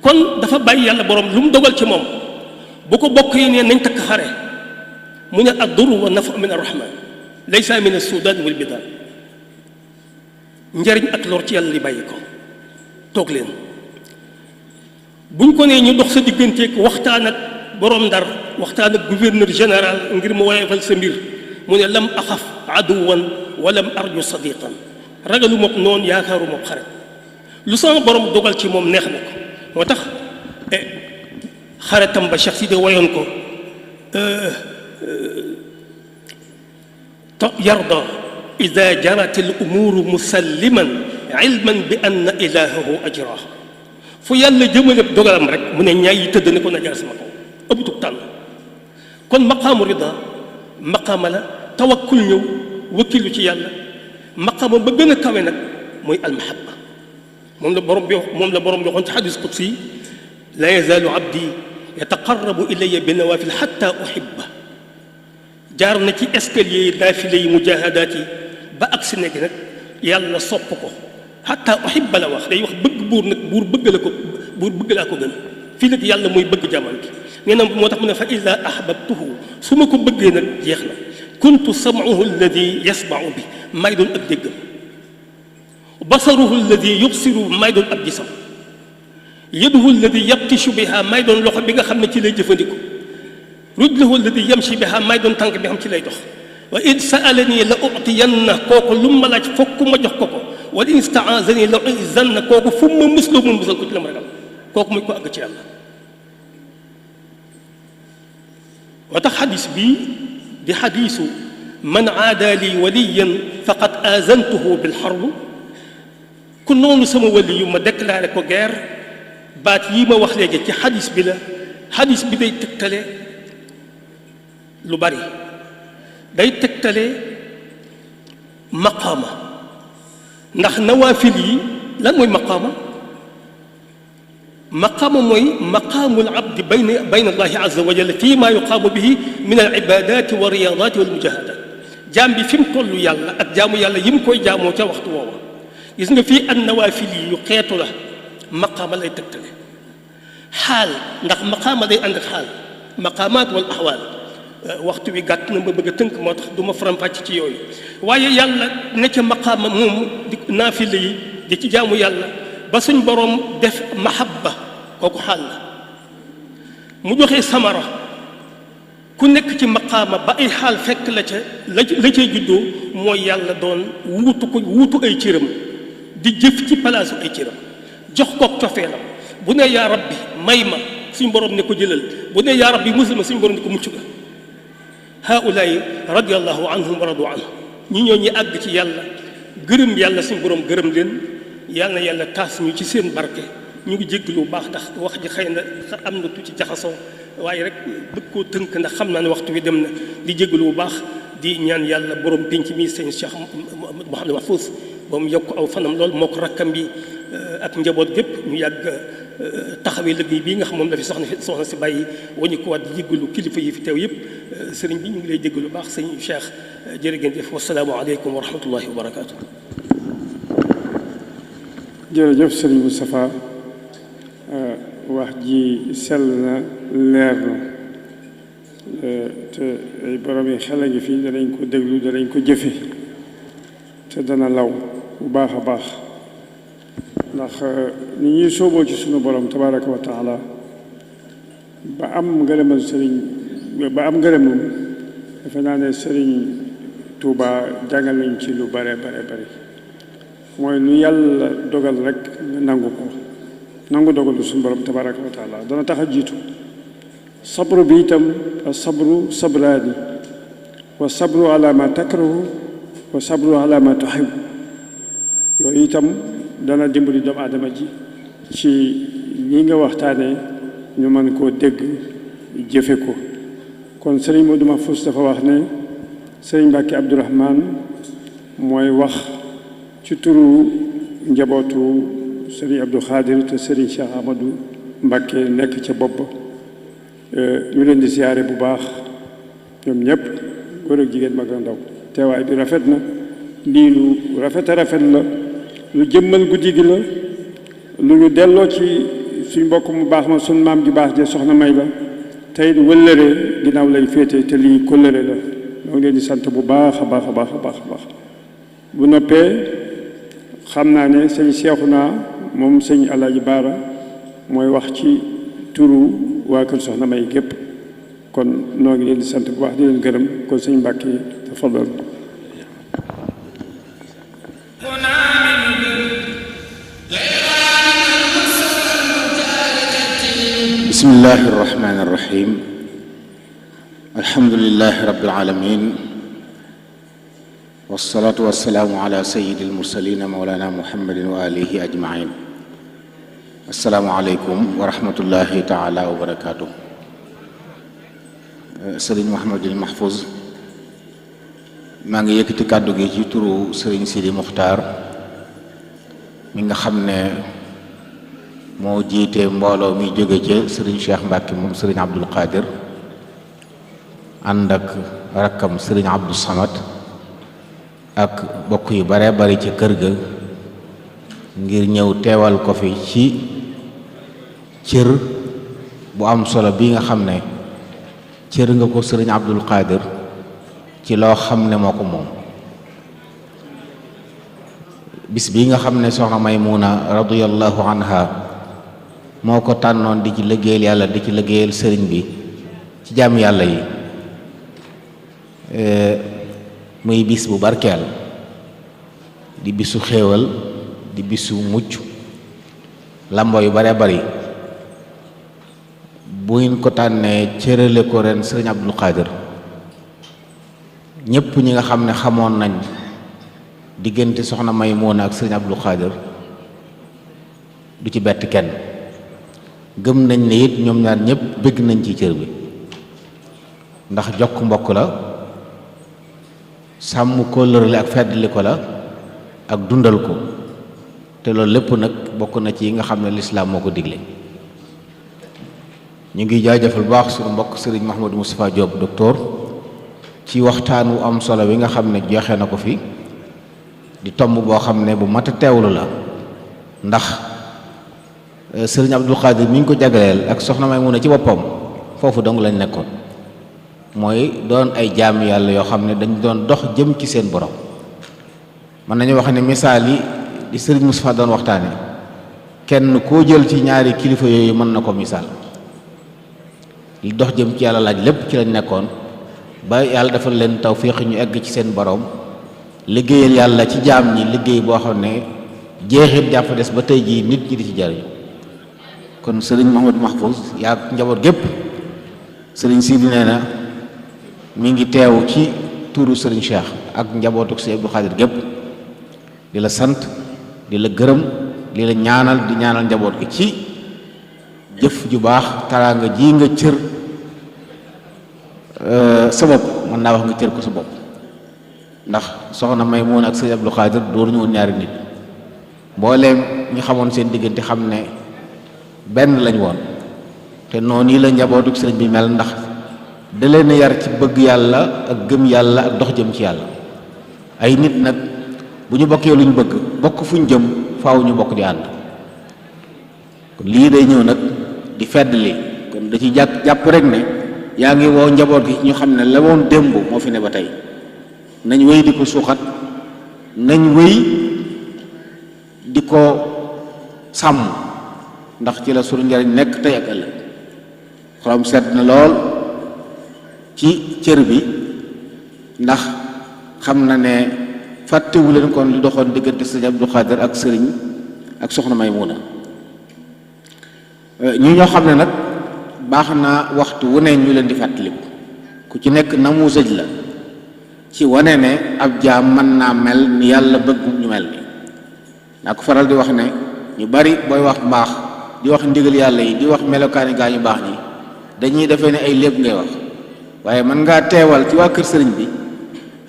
kon dafa bàyyi yàlla borom lu mu dogal ci moom bu ko bokk yi ne nañ takk xare mu ne ad-durru wa nafu min ar-rahman laysa min as-sudan wal bidan njariñ ak lor ci yàlla li bàyyi ko toog leen. buñ ko nee ñu dox sa digganteeg waxtaan ak borom ndar waxtaan ak gouverneur général ngir mu woyefal sa mbir mu ne lam axaf aduwan wa lam arju sadiqan ragalu moom noonu yaakaaru moom xarit lu sama borom dogal ci moom neex na ko. moo tax xaritam ba Cheikh Sidi woyoon ko yarda ida jarat al umuru musalliman ilman bi anna ilahahu ajra fu yàlla jëmale dogalam rek mu ne ñaay yi tëdd ne ko na jaar sama kaw ëbutug tànn. kon maqaamu rida maqaama la tawakkul ñëw wakkilu ci yàlla. maqaama ba gën a kawe nag mooy almahabba moom la borom bi waxoon ci xadis qudsi la yazaalu abdi yataqarrabu ilayya bi nawaafil xatta uhibba jaar na ci escalier yi naafile yi mujaahadaat yi ba agsi nekk nag yàlla sopp ko xatta uhibba la wax day wax bëgg buur nag buur bëgg laa ko gën fii nag yàlla mooy bëgg jaman gi nee na moo tax mu ne fa ida ahbabtuhu su ma ko bëggee nag jeex na kuntu sam'uhu alladi yasma'u bi may doon ak déggam basaruhu alladi yubsiru may doon ab gisam yaduhu alladi yabtishu biha may doon loxo bi nga xam ne ci lay jëfandiku rujluhu alladi yamshi biha may doon tànk bi xam ci lay dox wa in sa'alani la utiyanna kooku lu ma laaj fokk ma jox ko ko wa in ista'azani la u'izanna kooku fu ma musloo mu musal ko ci la ma ragal kooku muy ko àgg ci yàlla. wa tax xadis bii di xadisu man aada li waliyan faqad azantuhu bil harb ku noonu sama wali yu ma déclaré ko guerre baat yii ma wax léegi ci xadis bi la xadis bi day tegtale lu bari day tegtale maqaama ndax nawaafil yi lan mooy maqaama maqaama mooy maqaamul abdi bayna allahi azza wa jalla fii maa yuqaamu bihi min al ibadaati wa riyaadaati wal mujahadaat jaam bi fi mu toll yàlla ak jaamu yàlla yi mu koy jaamoo ca waxtu woowa gis nga fii an nawaafil yi yu xeetu la maqaama lay tegtale xaal ndax maqaama day ànd ak xaal maqaamaat wal axwaal waxtu wi gàtt na ma bëgg a tënk moo tax du ma faram-fàcc ci yooyu waaye yàlla ne ca maqaama moom di naafile yi di ci jaamu yàlla ba suñ boroom def mahabba kooku xaal la mu joxe samara ku nekk ci maqaama ba ay xaal fekk la ca la cay juddoo mooy yàlla doon wuutu ay cëram di jëf ci palaasu ay cëram jox kook cofeelam bu ne yaa rabbi may ma suñ borom ne ko jëlal bu ne yaa rabbi musal ma suñ borom ne ko mucc ga haulaay radiallahu anhum wa radu anhum ñi ñoo ñi àgg ci yàlla gërëm yàlla suñ borom gërëm leen yàlla na yàlla taas ñu ci seen barke. ñu ngi jégg lu baax ndax wax ji xëy na am na tuuti jaxasoo waaye rek bëgg koo tënk ndax xam naa ne waxtu wi dem na di jégg lu baax di ñaan yàlla borom pénc mi sëñ Cheikh Mouhamadou Mahfouz ba mu yokk aw fanam lool moo ko rakkam bi ak njaboot gépp ñu yàgg taxawee liggéey bii nga xam moom la fi soxna si bàyyi wañu ko waat di jéggalu kilifa yi fi teew yëpp sëriñ bi ñu ngi lay jégg lu baax sëñ Cheikh jërë ngeen jëf wasalaamu aleykum wa rahmatullahi wa barakaatu. jërëjëf sëriñ Moustapha wax ji sell na leer na te ay borom yi xel a ngi fi danañ ko déglu danañ ko jëfe te dana law bu baax a baax ndax ni ñuy sooboo ci sunu borom tabaraka wa taala ba am ngërëmal sëriñ ba am ngërëmam defe naa ne sëriñ Tuuba jàngal nañ ci lu bare bare bare mooy lu yàlla dogal rek nga nangu ko nangu dogalu suñu borom tabaraka wa taala dana tax a jiitu sabru bi itam sabru sabraani wa sabru ala ma takrahu wa sabru ala ma tuhib yooyu itam dana dimbali doomu aadama ji ci li nga waxtaanee ñu mën koo dégg jëfe ko kon sëriñ Modou Mahfouz dafa wax ne sëriñ Mbàkke Abdourahmane mooy wax ci turu njabootu sëriñ Abdou Khadir te sëriñ Cheikh Amadou Mbàkke nekk ca bopp ñu leen di siyaare bu baax ñoom ñëpp góor ak jigéen mag ak ndaw teewaay bi rafet na lii lu rafet a rafet la lu jëmmal guddi gi la lu ñu delloo ci suñ mbokk mu baax ma suñ maam ju baax je soxna may la tey wëllëre ginnaaw lay féete te lii kóllëre la ñoo ngi leen di sant bu baax a baax a baax a baax a baax bu noppee xam naa ne sëñ Seexuna moom sëñ Alaaji Baara mooy wax ci turu waa kër soxna may gépp kon noo ngi leen di sant bu baax di leen gërëm kon sëñ Mbàkke tafadal bismillahi irrahmani irrahim alhamdulilahi rabbil alamin wasalaatu wasalaamu ala sayidi almursalina mawlana muhammadin wa alihi ajmain assalaamu aleykum wa rahmatullahi taala wa barakaatu sëriñ Mouhamadul Mahfouz maa ngi yëkkati kàddu gi ci turu sëriñ Sidi Muxtaar mi nga xam ne moo jiite mbooloo mi jóge ca sëriñ Cheikh Mbacke moom sëriñ Abdul Qadir ànd ak rakkam sëriñ Abdou Samad ak bokk yu bare bari ca kër ga ngir ñëw teewal ko fi ci cër bu am solo bi nga xam ne cër nga ko sëriñ Abdul Qadir ci loo xam ne moo ko moom bis bi nga xam ne soxna Maymuna radiyallahu anha moo ko tànnoon di ci liggéeyal yàlla di ci liggéeyal sëriñ bi ci jaam yàlla yi muy bis bu barkeel di bisu xéewal di bisu mucc lambo yu bare bari bu ngeen ko tànnee cërale ko ren sëriñ Abdul Qadir ñépp ñi nga xam ne xamoon nañ diggante soxna Maymuna ak sëriñ Abdul Qadir du ci bett kenn gëm nañ ne it ñoom ñaar ñëpp bëgg nañ ci cër bi ndax jokk mbokk la sàmm kóllëre ak feddali ko la ak dundal ko te loolu lépp nag bokk na ci yi nga xam ne lislaam moo ko digle ñu ngi jaajëfal bu baax suñu mbokk sëriñ Mouhamadou Moustapha Diop docteur ci waxtaan wu am solo wi nga xam ne joxe na ko fi di tomb boo xam ne bu mat a teewlu la ndax sëriñ Abdul Qadir mi ñu ko jagleel ak soxna Maymuna ci boppam foofu dong lañ nekkoon mooy doon ay jaam yàlla yoo xam ne dañ doon dox jëm ci seen borom mën nañu wax ne misaal yi di sëriñ Moustapha doon waxtaane kenn koo jël ci ñaari kilifa yooyu mën na ko misaal li dox jëm ci yàlla laaj lépp ci lañ nekkoon ba yàlla defal leen tawfiix ñu egg ci seen borom liggéeyal yàlla ci jaam ñi liggéey boo xam ne jeexit jàpp des ba tey jii nit ñi di ci jariñu kon sëriñ Mouhamadou Mahfouz yaa njaboot gépp sëriñ Sidi nee na mi ngi teew ci turu sëriñ Cheikh ak njabootu Sëriñ Abdou Khadir gépp di la sant di la gërëm di la ñaanal di ñaanal njaboot gi ci jëf ju baax taraanga ji nga cër sa bopp mën naa wax nga cër ko sa bopp ndax soxna Maymuna ak Sëriñ Abdou Khadir dooruñu woon ñaari nit mbooleem ñu xamoon seen diggante xam ne benn lañ woon te noonu la njabootu sëriñ bi mel ndax da leen a yar ci bëgg yàlla ak gëm yàlla ak dox jëm ci yàlla ay nit nag bu ñu bokkee luñ bëgg bokk fuñ jëm faaw ñu bokk di ànd kon lii day ñëw nag di fedd li kon da ci jàpp rek ne yaa ngi woo njaboot gi ñu xam ne la woon démb moo fi ne ba tey nañ wéy di ko suuxat nañ wéy di ko sàmm ndax ci la suñu njariñ nekk tey ak ëllëg xolam sedd na lool ci cër bi ndax xam na ne fàttewu leen kon li doxoon diggante sëriñ Abdou Khadir ak sëriñ ak soxna Maymuna ñu ñoo xam ne nag baax na waxtu wu ne ñu leen di fàttaliku ku ci nekk namuusaj la ci wane ne ab jaam mën naa mel ni yàlla bëgg ñu mel ni naa ko faral di wax ne ñu bari booy wax mbaax di wax ndigal yàlla yi di wax melokaani gaa ñu baax ñi dañuy defee ne ay léeb ngay wax waaye mën ngaa teewal ci waa kër sëriñ bi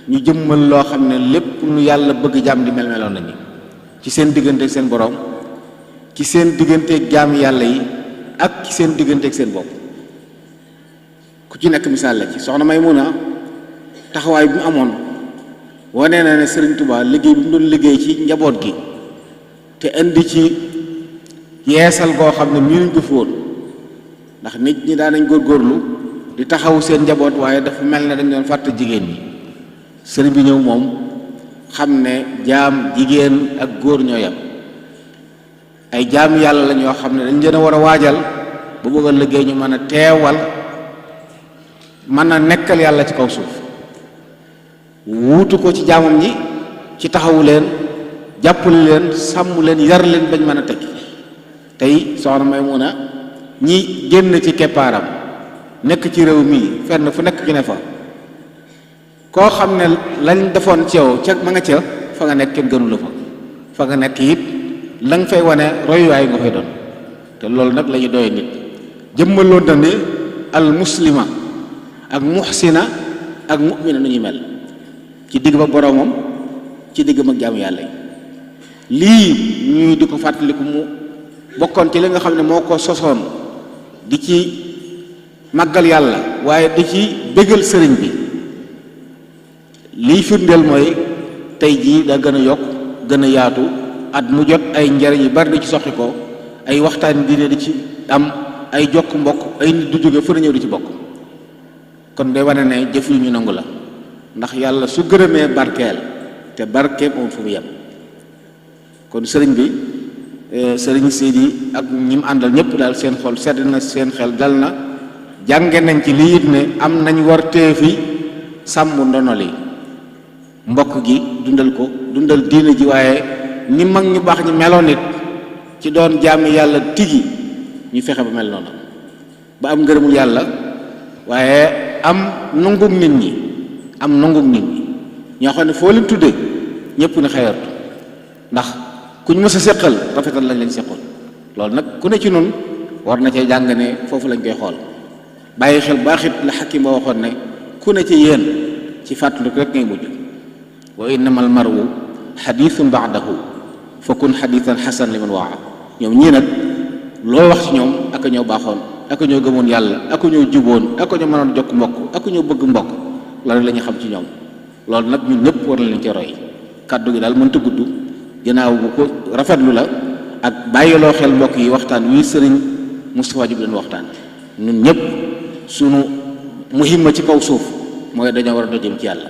ñu jëmmal loo xam ne lépp lu yàlla bëgg jaam di meloon nañu ci seen digganteeg seen borom ci seen digganteeg jaam yàlla yi ak ci seen digganteeg seen bopp ku ci nekk misaal la ci soxna Maymuna taxawaay bi mu amoon wane na ne sëriñ Tuubaa liggéey bi mu doon liggéey ci njaboot gi te indi ci yeesal goo xam ne miinuñ ko fi woon ndax nit ñi daan nañ góorgóorlu di taxawu seen njaboot waaye dafa mel ne dañ doon fàtte jigéen ñi sëriñ bi ñëw moom xam ne jaam jigéen ak góor ñoo yam ay jaam yàlla la ñoo xam ne dañ leen a war a waajal bu bëgg a liggéey ñu mën a teewal mën a nekkal yàlla ci kaw suuf wuutu ko ci jaamam ñi ci taxawu leen jàppale leen sàmm leen yar leen bañ mën a tekki tey soxna Maymuna ñi génn ci keppaaram nekk ci réew mii fenn fu nekk ci ne fa koo xam ne lañ defoon ci yow ca ma nga ca fa nga nekk kenn gënu la fa nga nekk it la nga fay wane royuwaay nga fay doon te loolu nag la ñu doy nit jëmmaloon na ne al muslima ak muhsina ak mu'mina nu ñuy mel ci digg ba boroomam ci digg mag jaamu yàlla yi lii ñuy di ko fàttaliku mu bokkoon ci li nga xam ne moo ko sosoon di ci màggal yàlla waaye di ci bégal sëriñ bi lii firndeel mooy tey jii da gën a yokk gën a yaatu at mu jot ay njariñ yu bari di ci soxi ko ay waxtaan diine di ci am ay jokk mbokk ay nit du jóge fu ñëw di ci bokk kon day wane ne jëf yu ñu nangu la ndax yàlla su gërëmee barkeel te barke moom fu mu yem kon sëriñ bi sëriñ Sidi ak ñi mu àndal ñëpp daal seen xol sedd na seen xel dal na jànge nañ ci lii it ne am nañ war teefi sàmm ndono li mbokk gi dundal ko dundal diine ji waaye ni mag ñu baax ñi meloon nit ci doon jaami yàlla tigi ñu fexe ba mel noonu ba am ngërëmul yàlla waaye am nungug nit ñi ñoo xam ne foo leen tuddee ñëpp ne xeertu ndax kuñ mës a séqal rafetal lañ leen séqal loolu nag ku ne ci nun war na cee jàng ne foofu lañ koy xool bàyyi xel baaxit la xakim ba waxoon ne ku ne ci yéen ci fàttaliku rek ngay mujj wa innama al maru xadithun baadahu fa kun xadithan xasan liman waa ñoom ñii nag loo wax ci ñoom ak ñoo baaxoon ak ñoo gëmoon yàlla ak ñoo juboon ak ñoo mënoon jokk mbokk ak ñoo bëgg mbokk loolu la ñu xam ci ñoom loolu nag ñun ñëpp war na leen ci roy kàddu gi daal mënta gudd ginnaaw bu ko rafetlu la ak bàyyiloo xel mbokk yi waxtaan wi sëriñ Moustapha Diop leen waxtaan ñun ñëpp sunu muhimma ci kaw suuf mooy dañoo war a dox jëm ci yàlla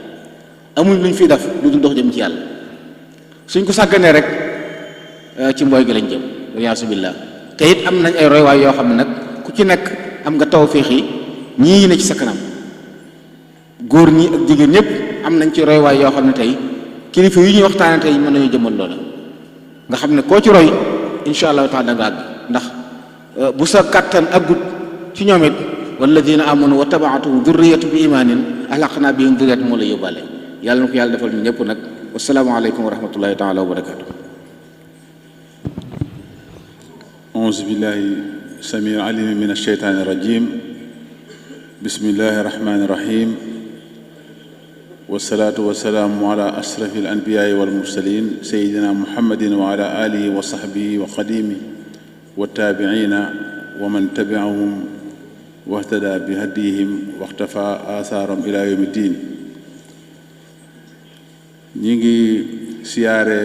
amuñ luñ fiy def lu dul dox jëm ci yàlla suñ ko sàgganee rek ci mbooy gi lañ jëm yaasu billah te it am nañ ay roywaay yoo xam ne nag ku ci nekk am nga tawfiix yi ñii ne ci sa kanam góor ñi ak jigéen ñëpp am nañ ci roywaay yoo xam ne tey kilifa yi ñuy waxtaane tey mën nañu jëmal loola nga xam ne koo ci roy insha allahu taala da nga àgg ndax bu sa kàttan aggut ci ñoom it walladina amanu wa tabaatuhum durriyatu bi imaanin alhaqna bihim durriyatu moo la yóbbaale yàlla na ko yàlla defal ñu ñëpp nag wasalaamu aleykum wa rahmatullahi taala wa barakatu auzu billahi samii alimi min alsheytaani irrajim bismillahi irrahmani irrahim wasalaatu wasalaamu ala asrafi alanbiyaai walmursalin sayidina muhammadin wa ala alihi wa sahbihi wa xadimi wa taabiciina wa man tabiahum wahtada bi hadihim waxtafa athaaram ila yawmi ddin ñi ngi siyaare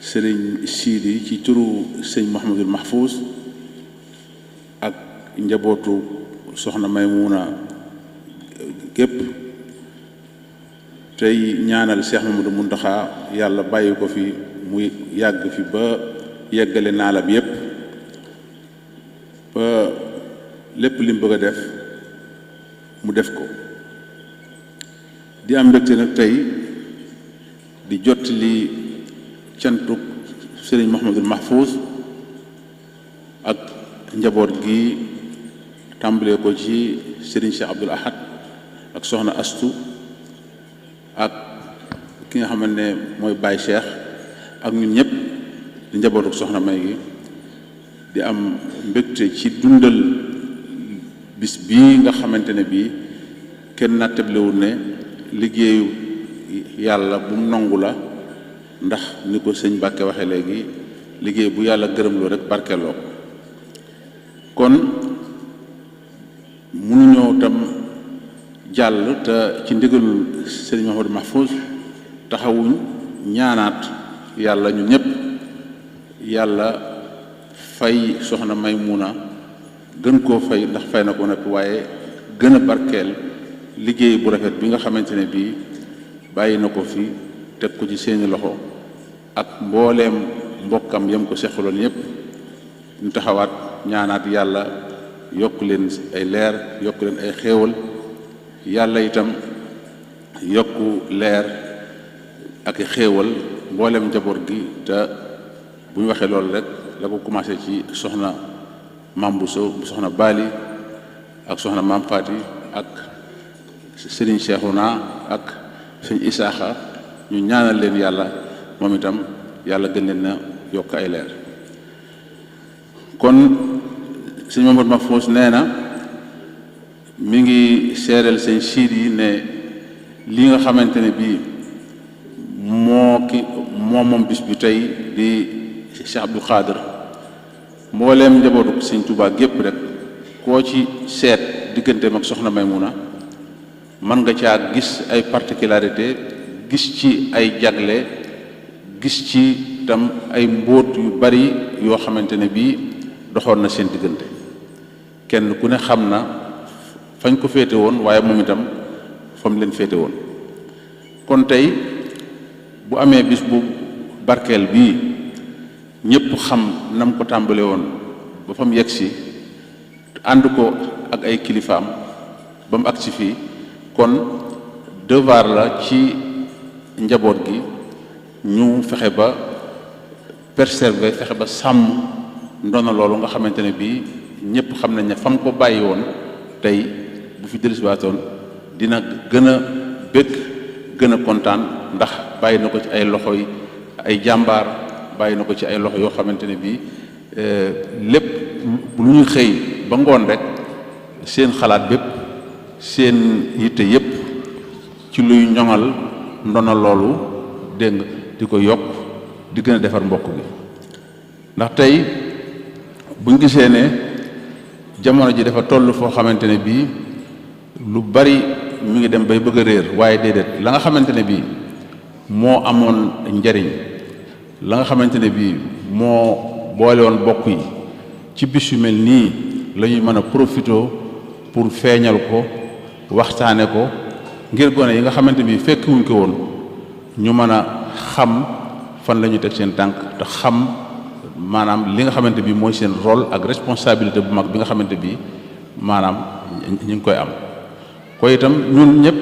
sëriñ Siidi ci turu sëñ Mouhamadul Mahfouz ak njabootu soxna Maymuna gépp tey ñaanal Cheikh Mamadou Muntaxa yàlla bàyyi ko fi muy yàgg fi ba yeggale naalam yépp ba lépp li mu bëgg a def mu def ko di am mbégte nag tey di jottali cantuk sëriñ Mouhamadul Mahfouz ak njaboot gi tàmbalee ko ci sëriñ Cheikh Abdoul Ahad ak soxna Astu ak ki nga xamante ne mooy Baye Cheikh ak ñun ñëpp di njabootu soxna May gi di am mbégte ci dundal bis bii nga xamante ne bii kenn nattablewul ne liggéeyu yàlla bu mu nangu la ndax ni ko sëñ Mbàkke waxe léegi liggéey bu yàlla gërëmloo rek barkeloo kon mënuñoo tam jàll te ci ndigalul sëriñ Mouhamadou Mahfouz taxawuñ ñaanaat yàlla ñun ñëpp yàlla fay soxna Maymuna gën koo fay ndax fay na ko nag waaye gën a barkeel liggéey bu rafet bi nga xamante ne bii bàyyi na ko fi teg ko ci seeni loxo ak mbooleem mbokkam yam ko seqaloon yépp ñu taxawaat ñaanaat yàlla yokk leen ay leer yokk leen ay xéewal yàlla itam yokku leer ak xéewal mbooleem njaboot gi te bu ñu waxee loolu rek la ko commencé ci soxna Maam Bousso soxna Bali ak soxna Maam Faati ak sëriñ Seexuna ak sëñ Isaaxa ñu ñaanal leen yàlla moom itam yàlla gën leen na yokk ay leer kon sëñ Mouhamadou Mahfouz nee na mi ngi seeral sëñ siid yi ne li nga xamante ne bii moom bis bi tey di Cheikh Abdou Khadir mbooleem njabootu sëñ Tuubaa gépp rek koo ci seet digganteem ak soxna Maymuna mën nga caa gis ay particularité gis ci ay jagle gis ci tam ay mbóot yu bari yoo xamante ne bii doxoon na seen diggante kenn ku ne xam na fañ ko féete woon waaye moom itam fa mu leen féete woon kon tey bu amee bis bu barkeel bii ñépp xam nam ko tàmbale woon ba fa mu yegg si ànd ko ak ay kilifaam ba mu agsi fii kon devoir la ci njaboot gi ñu fexe ba préserver fexe ba sàmm ndono loolu nga xamante ne bii ñëpp xam nañ ne fa mu ko bàyyi woon tey bu fi dellusiwaatoon dina gën a bëgg gën a kontaan ndax bàyyi na ko ci ay loxo yi ay jàmbaar bàyyi na ko ci ay loxo yoo xamante ne bii lépp lu ñu xëy ba ngoon rek seen xalaat bépp seen yitte yépp ci luy ñoŋal ndono loolu dégg nga di ko yokk di gën a defar mbokk gi ndax tey buñ gisee ne jamono ji dafa toll foo xamante ne bii lu bari mi ngi dem bay bëgg a réer waaye déedéet la nga xamante ne bii moo amoon njariñ la nga xamante ne bii moo boole woon bokk yi ci bis yu mel nii la ñuy mën a profité pour feeñal ko waxtaane ko ngir gone yi nga xamante bi fekkuwuñ ko woon ñu mën a xam fan la ñu teg seen tànk te xam maanaam li nga xamante bi mooy seen rôle ak responsabilité bu mag bi nga xamante bi maanaam ñu ngi koy am. ko itam ñun ñëpp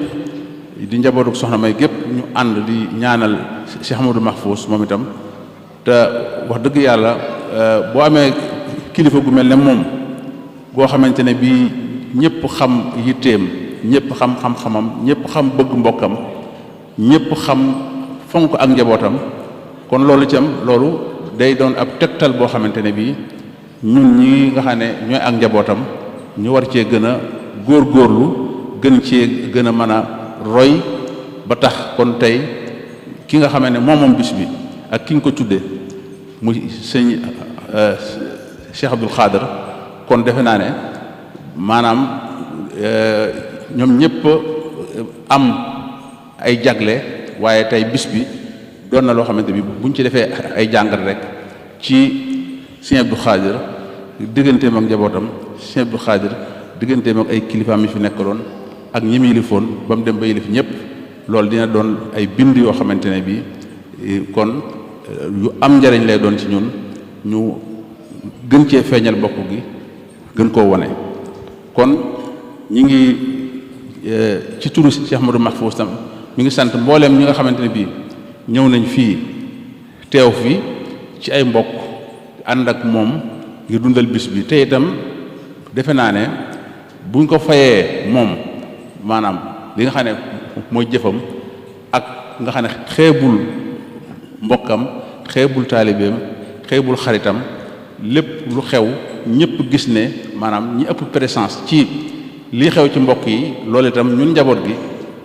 di njabootu soxna May gépp ñu ànd di ñaanal Cheikh Amadou Mahfous moom itam te wax dëgg yàlla boo amee kilifa gu mel ne moom goo xamante ne bii ñëpp xam yitteem ñëpp xam xam-xamam ñëpp xam bëgg mbokkam ñëpp xam fonk ak njabootam kon loolu itam loolu day doon ab tegtal boo xamante ne bii ñun ñi nga xam ne ñooy ak njabootam ñu war cee gën a góorgóorlu gën cee gën a mën a roy ba tax kon tey ki nga xam ne moom bis bi ak ki nga ko tudde muy sëñ Cheikh Abdoul Khader kon defe naa ne maanaam ñoom ñëpp am ay jagle waaye tey bis bi doon na loo xamante bi buñ ci defee ay jàngat rek ci sëñ Abdoul Khader digganteem ak njabootam sëñ Abdoul Khader digganteem ak ay kilifaam yi fi nekkaloon ak ñi mu yilifoon ba mu dem ba yilif ñëpp loolu dina doon ay bind yoo xamante ne bi kon yu am njariñ lay doon ci ñun ñu gën cee feeñal bokk gi gën koo wone kon ñi ngi ci turu Cheikh Ahmadou Mahfous tam mi ngi sant mbooleem ñi nga xamante ne bii ñëw nañ fii teew fi ci ay mbokk ànd ak moom ngir dundal bis bi te itam defe naa ne buñ ko fayee moom maanaam li nga xam ne mooy jëfam ak nga xam ne xeebul mbokkam xeebul taalibeem xeebul xaritam lépp lu xew ñëpp gis ne maanaam ñi ëpp présence ci li xew ci mbokk yi loolu itam ñun njaboot gi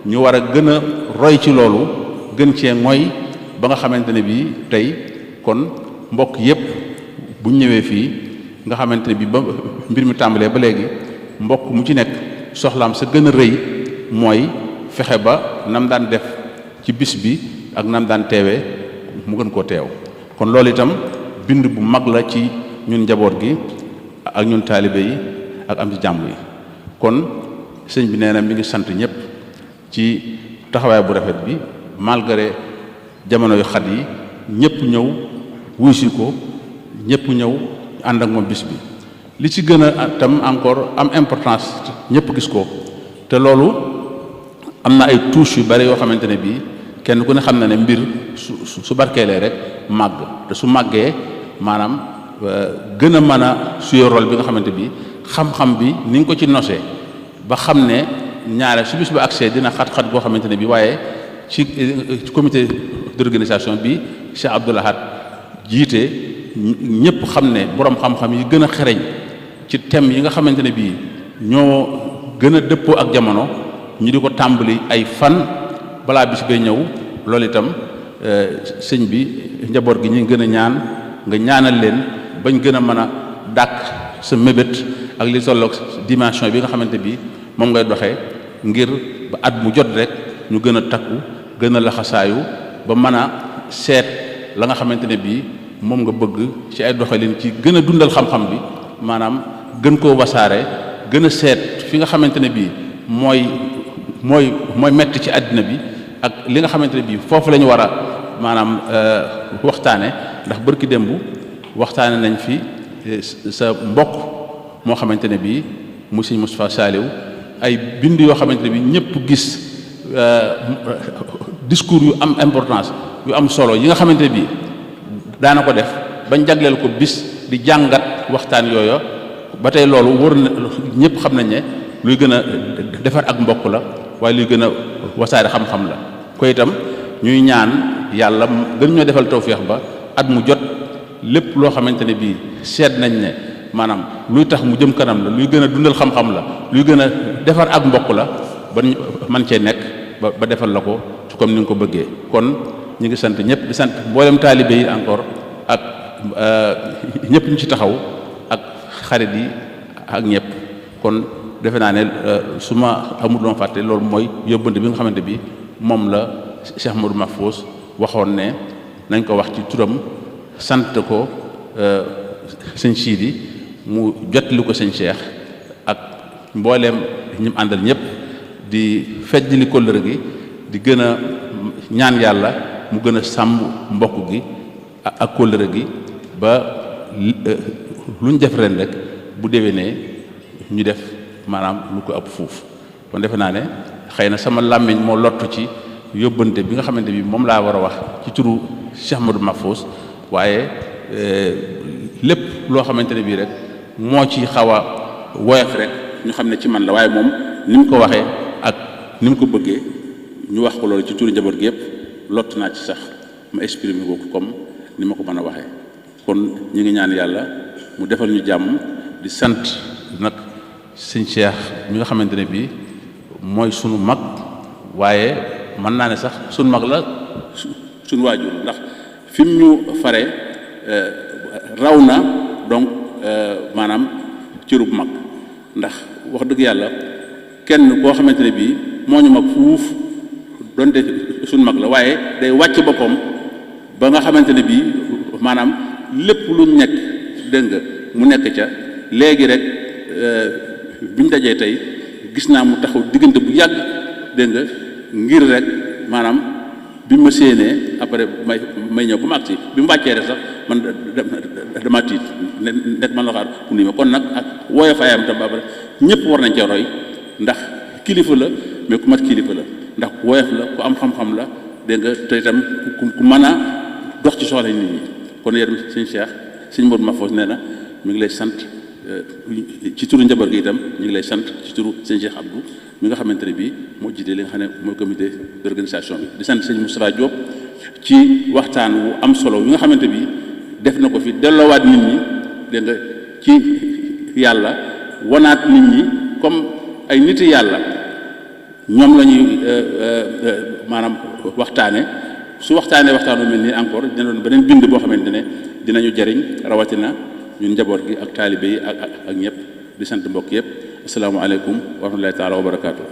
ñu war a gën a roy ci loolu gën cee mooy ba nga xamante ne bii tey kon mbokk yépp bu ñëwee fii nga xamante ne bii ba mbir mi tàmbalee ba léegi mbokk mu ci nekk soxlaam sa gën a rëy mooy fexe ba nam daan def ci bis bi ak nam daan teewee mu gën koo teew kon loolu itam bind bu mag la ci ñun njaboot gi ak ñun taalibe yi ak am ci jàmm yi kon sëñ bi nee na mi ngi sant ñëpp ci taxawaay bu rafet bi malgré jamono yu xat yi ñëpp ñëw wuy si ko ñëpp ñëw ànd ak moom bis bi li ci gën a tam encore am importance ñëpp gis ko te loolu am na ay touches yu bari yoo xamante ne bii kenn ku ne xam na ne mbir su barkeelee rek màgg te su màggee maanaam gën a mën a suyee rôle bi nga xamante bi xam-xam bi ni nga ko ci nosee ba xam ne ñaare su bis ba accès dina xat-xat boo xamante ne bi waaye ci comité d'organisation bi Cheikh Abdoul Ahad jiite ñëpp xam ne borom xam-xam yi gën a xereñ ci thème yi nga xamante ne bii ñoo gën a dëppoo ak jamono ñu di ko tàmbali ay fan balaa bis bay ñëw loolu itam sëñ bi njaboot gi ñu gën a ñaan nga ñaanal leen bañ gën a mën a dàkk sa mébét ak li tolloog dimension bi nga xamante bi moom ngay doxee ngir ba at mu jot rek ñu gën a takku gën a laxasaayu ba mën a seet la nga xamante ne bii moom nga bëgg ci ay doxalin ci gën a dundal xam-xam bi maanaam gën koo wasaare gën a seet fi nga xamante ne bii mooy metti ci àddina bi ak li nga xamante ne bii foofu la ñu war a maanaam waxtaane ndax bërki démb waxtaane nañ fi sa mbokk moo xamante ne bii mu sëñ Moustapha Saliou ay bind yoo xamante ne bii ñëpp gis discours yu am importance yu am solo yi nga xamante ne bii daana ko def bañ jagleel ko bis di jàngat waxtaan yooyu ba tey loolu wër na ñëpp xam nañ ne luy gën a defar ak mbokk la waaye luy gën a wasaare xam-xam la ko itam ñuy ñaan yàlla gën ñoo defal tawféex ba at mu jot lépp loo xamante ne bii seet nañ ne maanaam luy tax mu jëm kanam la luy gën a dundal xam-xam la luy gën a defar ak mbokk la ba man cee nekk ba defal la ko comme ni nga ko bëggee kon ñu ngi sant ñëpp di sant mboolem taalibe yi encore ak ñëpp ñu ci taxaw ak xarit yi ak ñëpp kon defe naa ne su ma amul doon fàtte loolu mooy yóbbante bi nga xamante bi moom la Cheikh Ahmadou Mahfous waxoon ne nañ ko wax ci turam sant ko sëñ Sidi mu jotli ko sëñ Cheikh ak mbooleem ñi mu àndal ñëpp di feddali kóllëre gi di gën a ñaan yàlla mu gën a sàmm mbokk gi ak kóllëre gi ba luñ def ren rek bu déwénee ñu def maanaam lu ko ëpp fuuf. kon defe naa ne xëy na sama làmmiñ moo lottu ci yóbbante bi nga xamante bi moom laa war a wax ci turu Cheikh Ahmadou Mahfous, waaye lépp loo xamante ne bii rek moo ci xaw a woyof rek ñu xam ne ci man la, waaye moom ni mu ko waxee ak ni mu ko bëggee ñu wax ko loolu ci turu njaboot gi yëpp lott naa ci sax ma exprimer ko comme ni ma ko mën a waxee. kon ñu ngi ñaan yàlla mu defal ñu jàmm, di sant nag sëñ Cheikh mi nga xamante ne bii mooy sunu mag, waaye mën naa ne sax sunu mag la sunu waajur, ndax fi mu ñu fare raw na donc maanaam cërub mag. ndax wax dëgg yàlla kenn koo xamante ne bii moo ñu mag fuuf doonte sunu mag la, waaye day wàcc boppam ba nga xamante ne bii maanaam lépp lu mu nekk dégg nga mu nekk ca. léegi rek biñ dajee tey gis naa mu taxaw diggante bu yàgg dégg nga ngir rek maanaam bi ma séenee après may ñëw ba ma agsi bi mu wàccee rek sax man dama tiit net man la xaar pour ni ma kon nag ak wooye fayam tam ba pare ñëpp war nañ cee roy, ndax kilifa la mais ku mat kilifa la, ndax ku woyof la, ku am xam-xam la dégg nga te itam ku mën a dox ci soxla nit ñi. kon yéen sëñ Cheikh sëñ Modou Mahfous nee na mi ngi lay sant ci turu njaboot gi itam ñu ngi lay sant ci turu sëñ Cheikh Abdou mi nga xamante ne bii moo jiite li nga xam ne mooy comité d'organisation bi. di sant sëñ Moustapha Diop ci waxtaan wu am solo wi nga xamante bi def na ko fi delloowaat nit ñi dégg nga ci yàlla, wanaat nit ñi comme ay niti yàlla ñoom la ñuy maanaam waxtaane. su waxtaanee waxtaanu mel nii encore dina doon beneen bind boo xamante ne dinañu jariñ rawatina ñun njaboot gi ak taalibe yi ak ñëpp. di sant mbokk yëpp. asalaamaaleykum wa rahmatulahi taala wa barakaatu.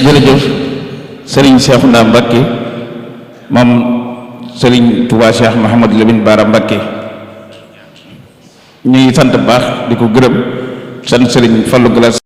jërëjëf Serigne Cheikhouna Mbacké moom Serigne Touba Cheikh Mouhamadou Lamine Bara Mbacké ñu ngi sant baax di ko gërëm sant Serigne Fallou Glass